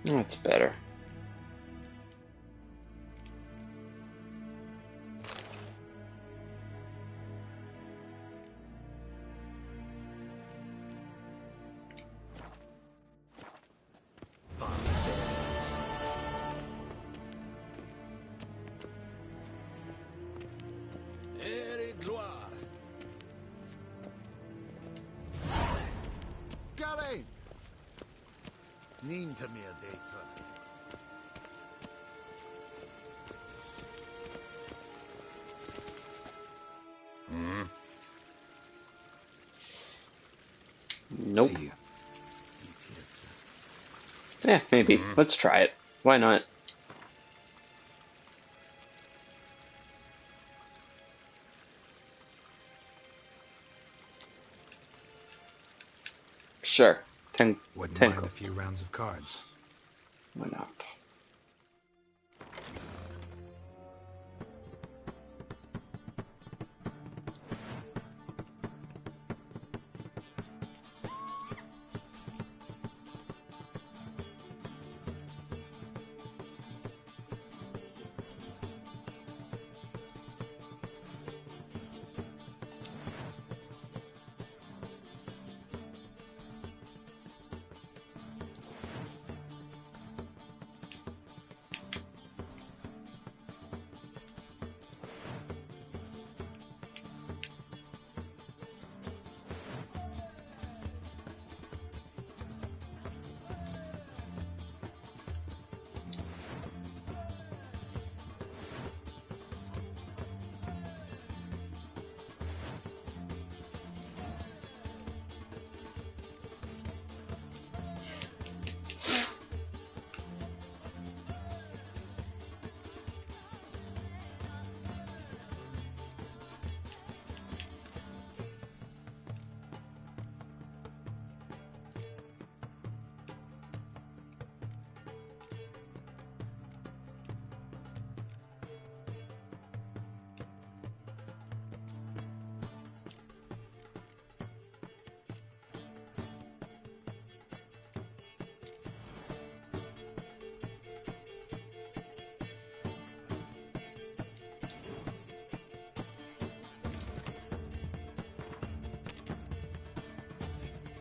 That's better. Gary! Neen to me a data. Nope. Yeah, maybe. Let's try it. Why not? Sure. Wouldn't 10 mind a few rounds of cards. Why not?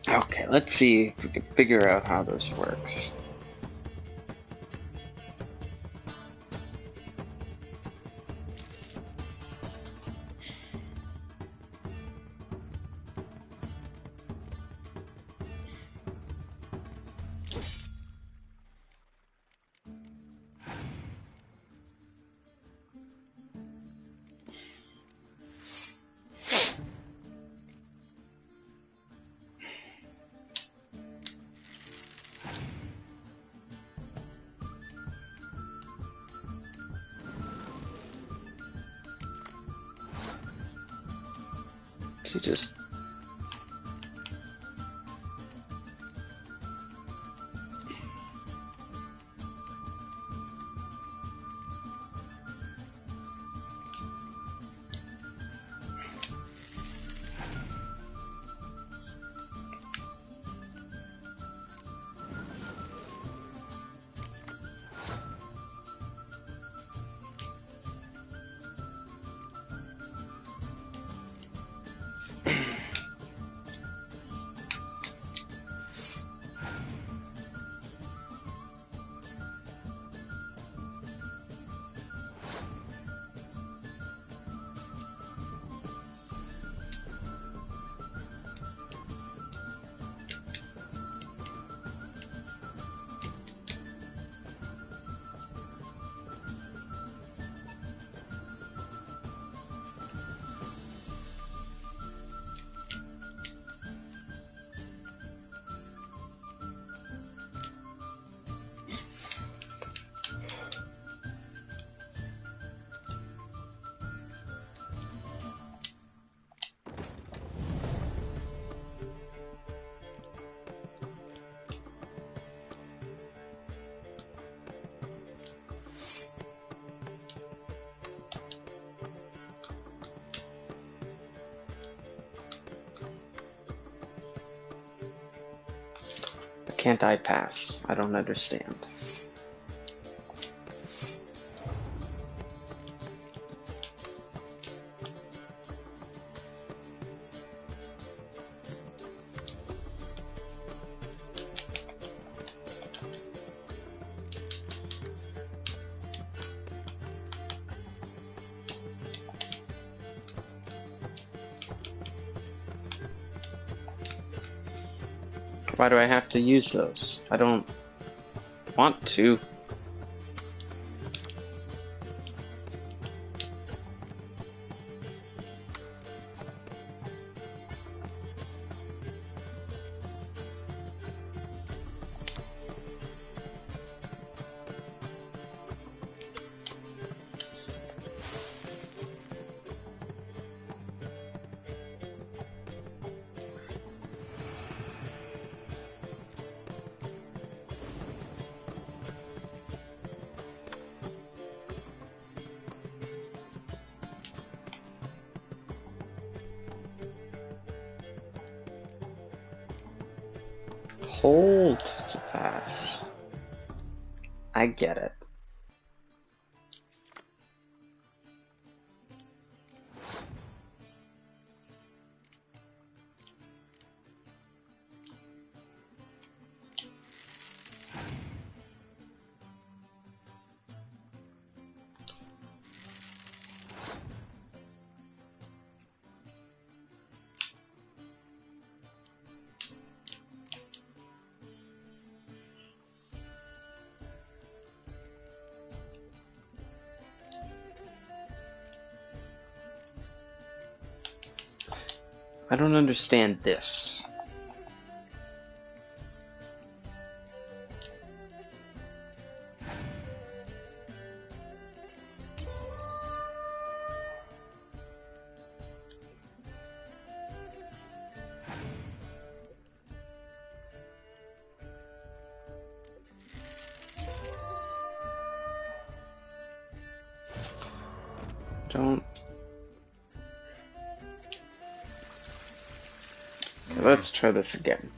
Okay, let's see if we can figure out how this works. She just... Can't I pass? I don't understand. Why do I have to use those? I don't want to. Hold to pass. I get it. I don't understand this. Don't... Let's try this again.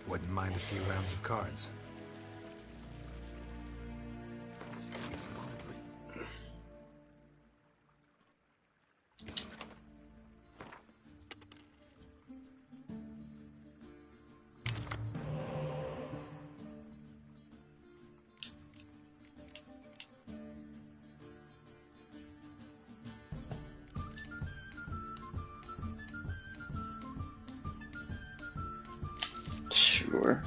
Wouldn't mind a few rounds of cards. Sure.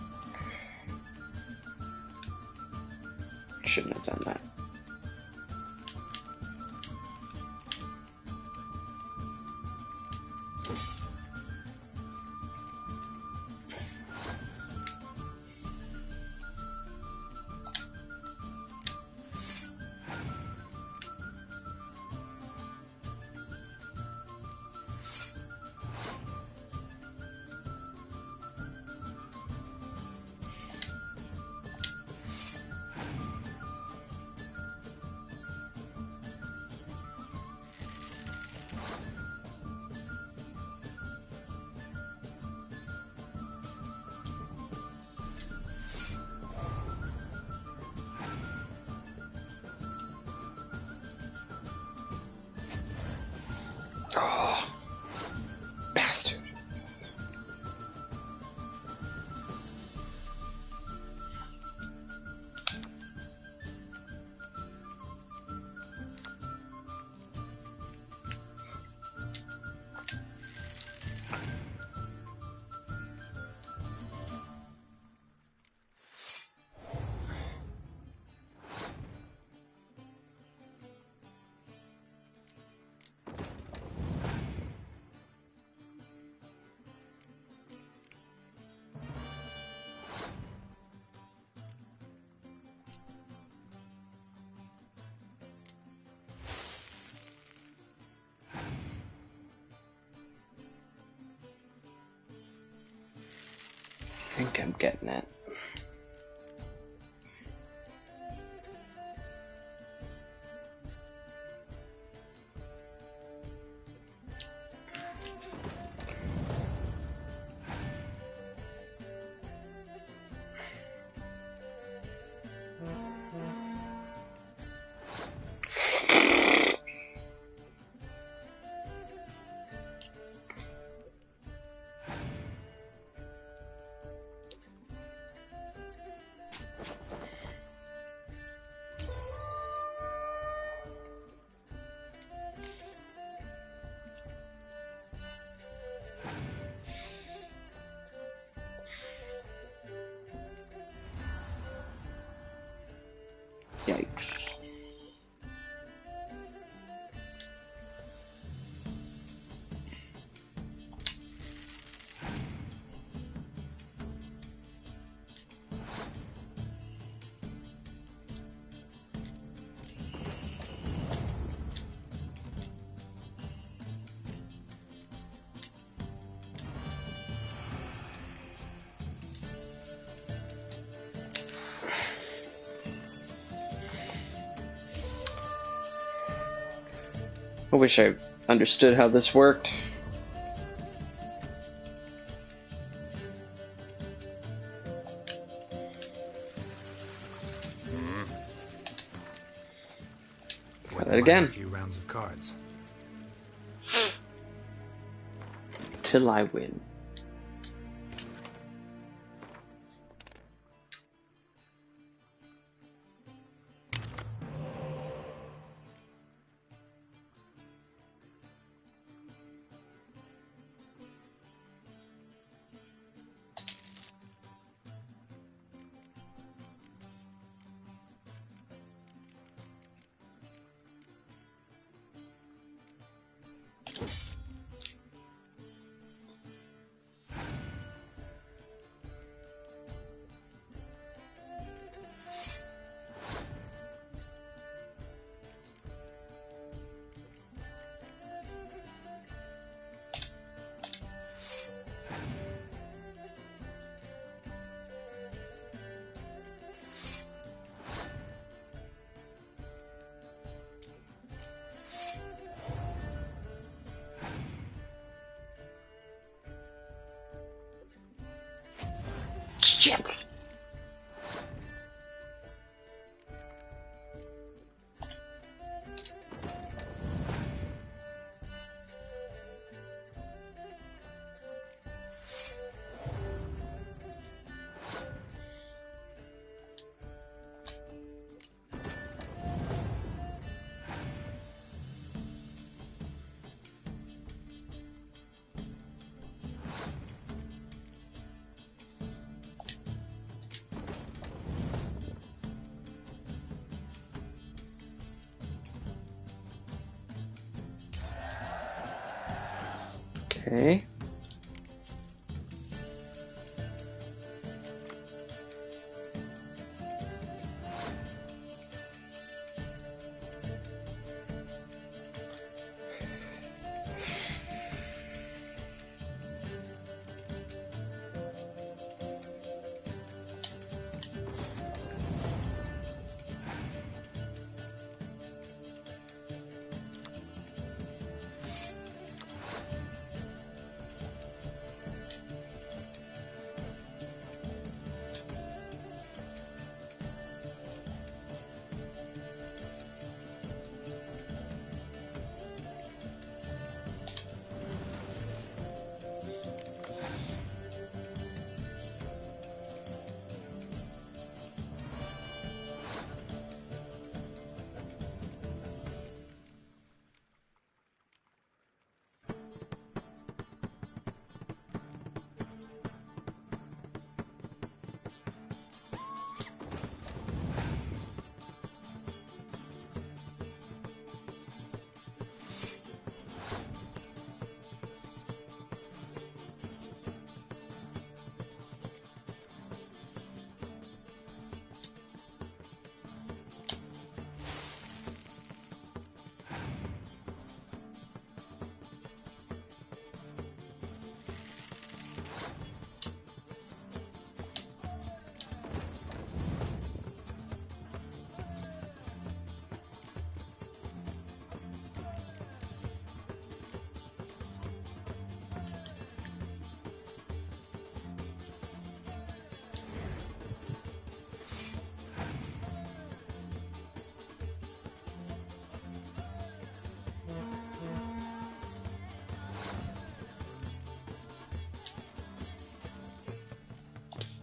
Shouldn't have done that. Oh, bastard. I think I'm getting it. Yikes. I wish I understood how this worked. Try that again. A few rounds of cards. Till I win. Shit. Okay.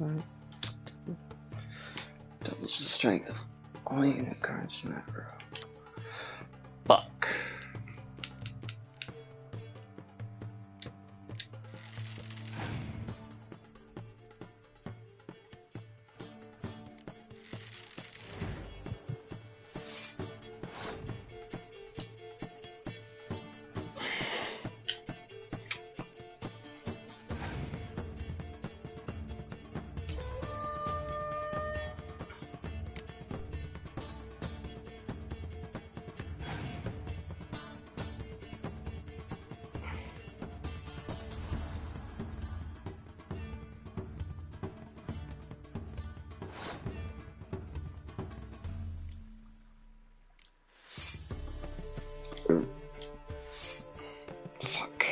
Doubles the strength of all unit cards in that row. Buck. Fuck.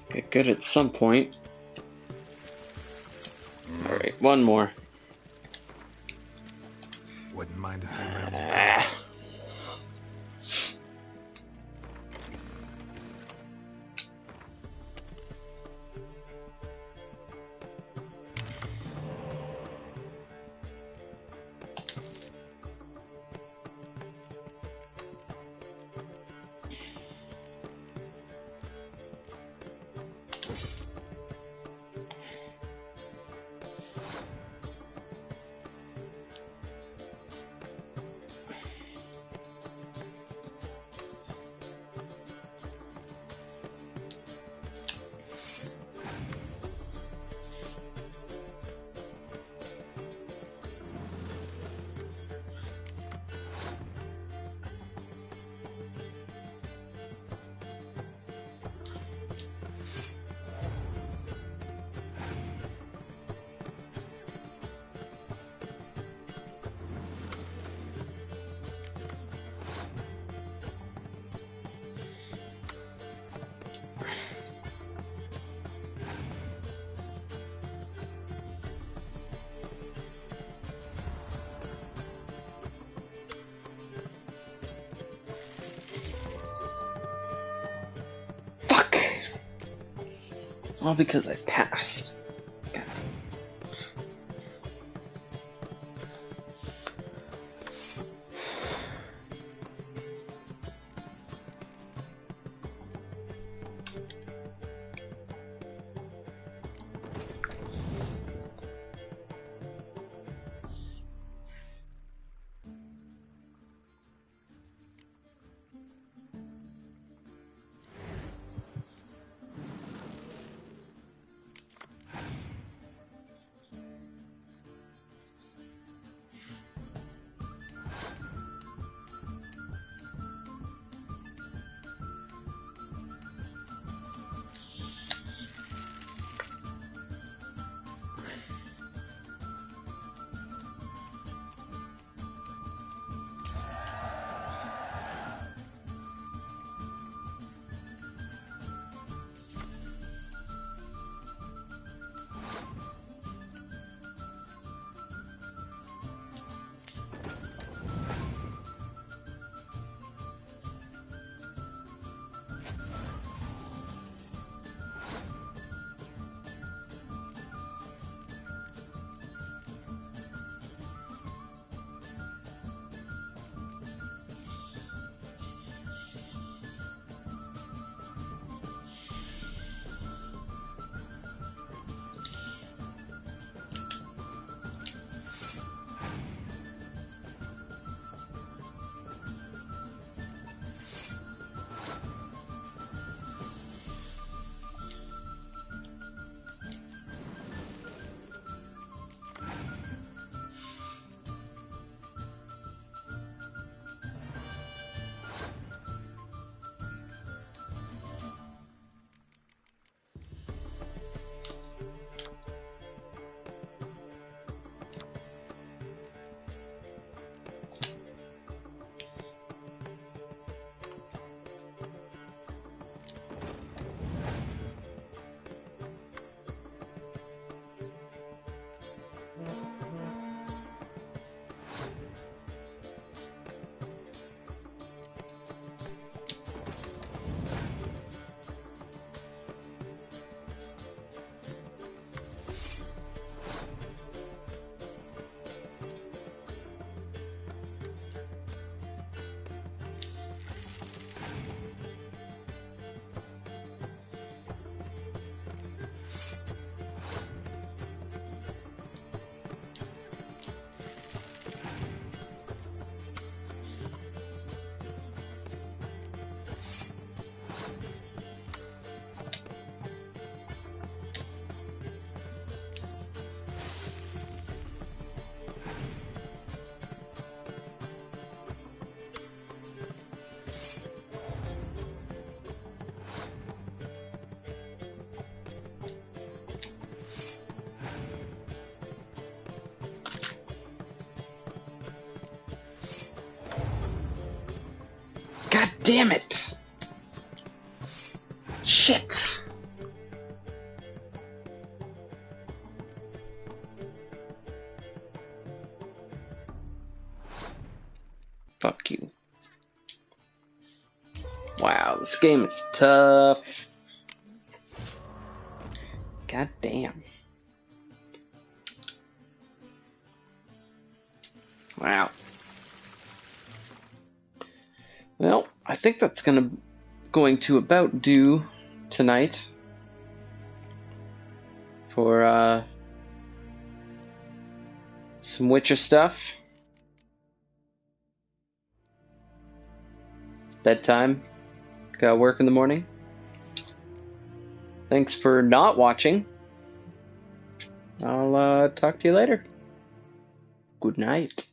Get good at some point. Alright, one more. Wouldn't mind a few rounds of cards. All because I passed. God. God damn it! Shit! Fuck you. Wow, this game is tough. God damn. Wow. Well, I think that's going to about do tonight for some Witcher stuff. Bedtime. Gotta work in the morning. Thanks for not watching. I'll talk to you later. Good night.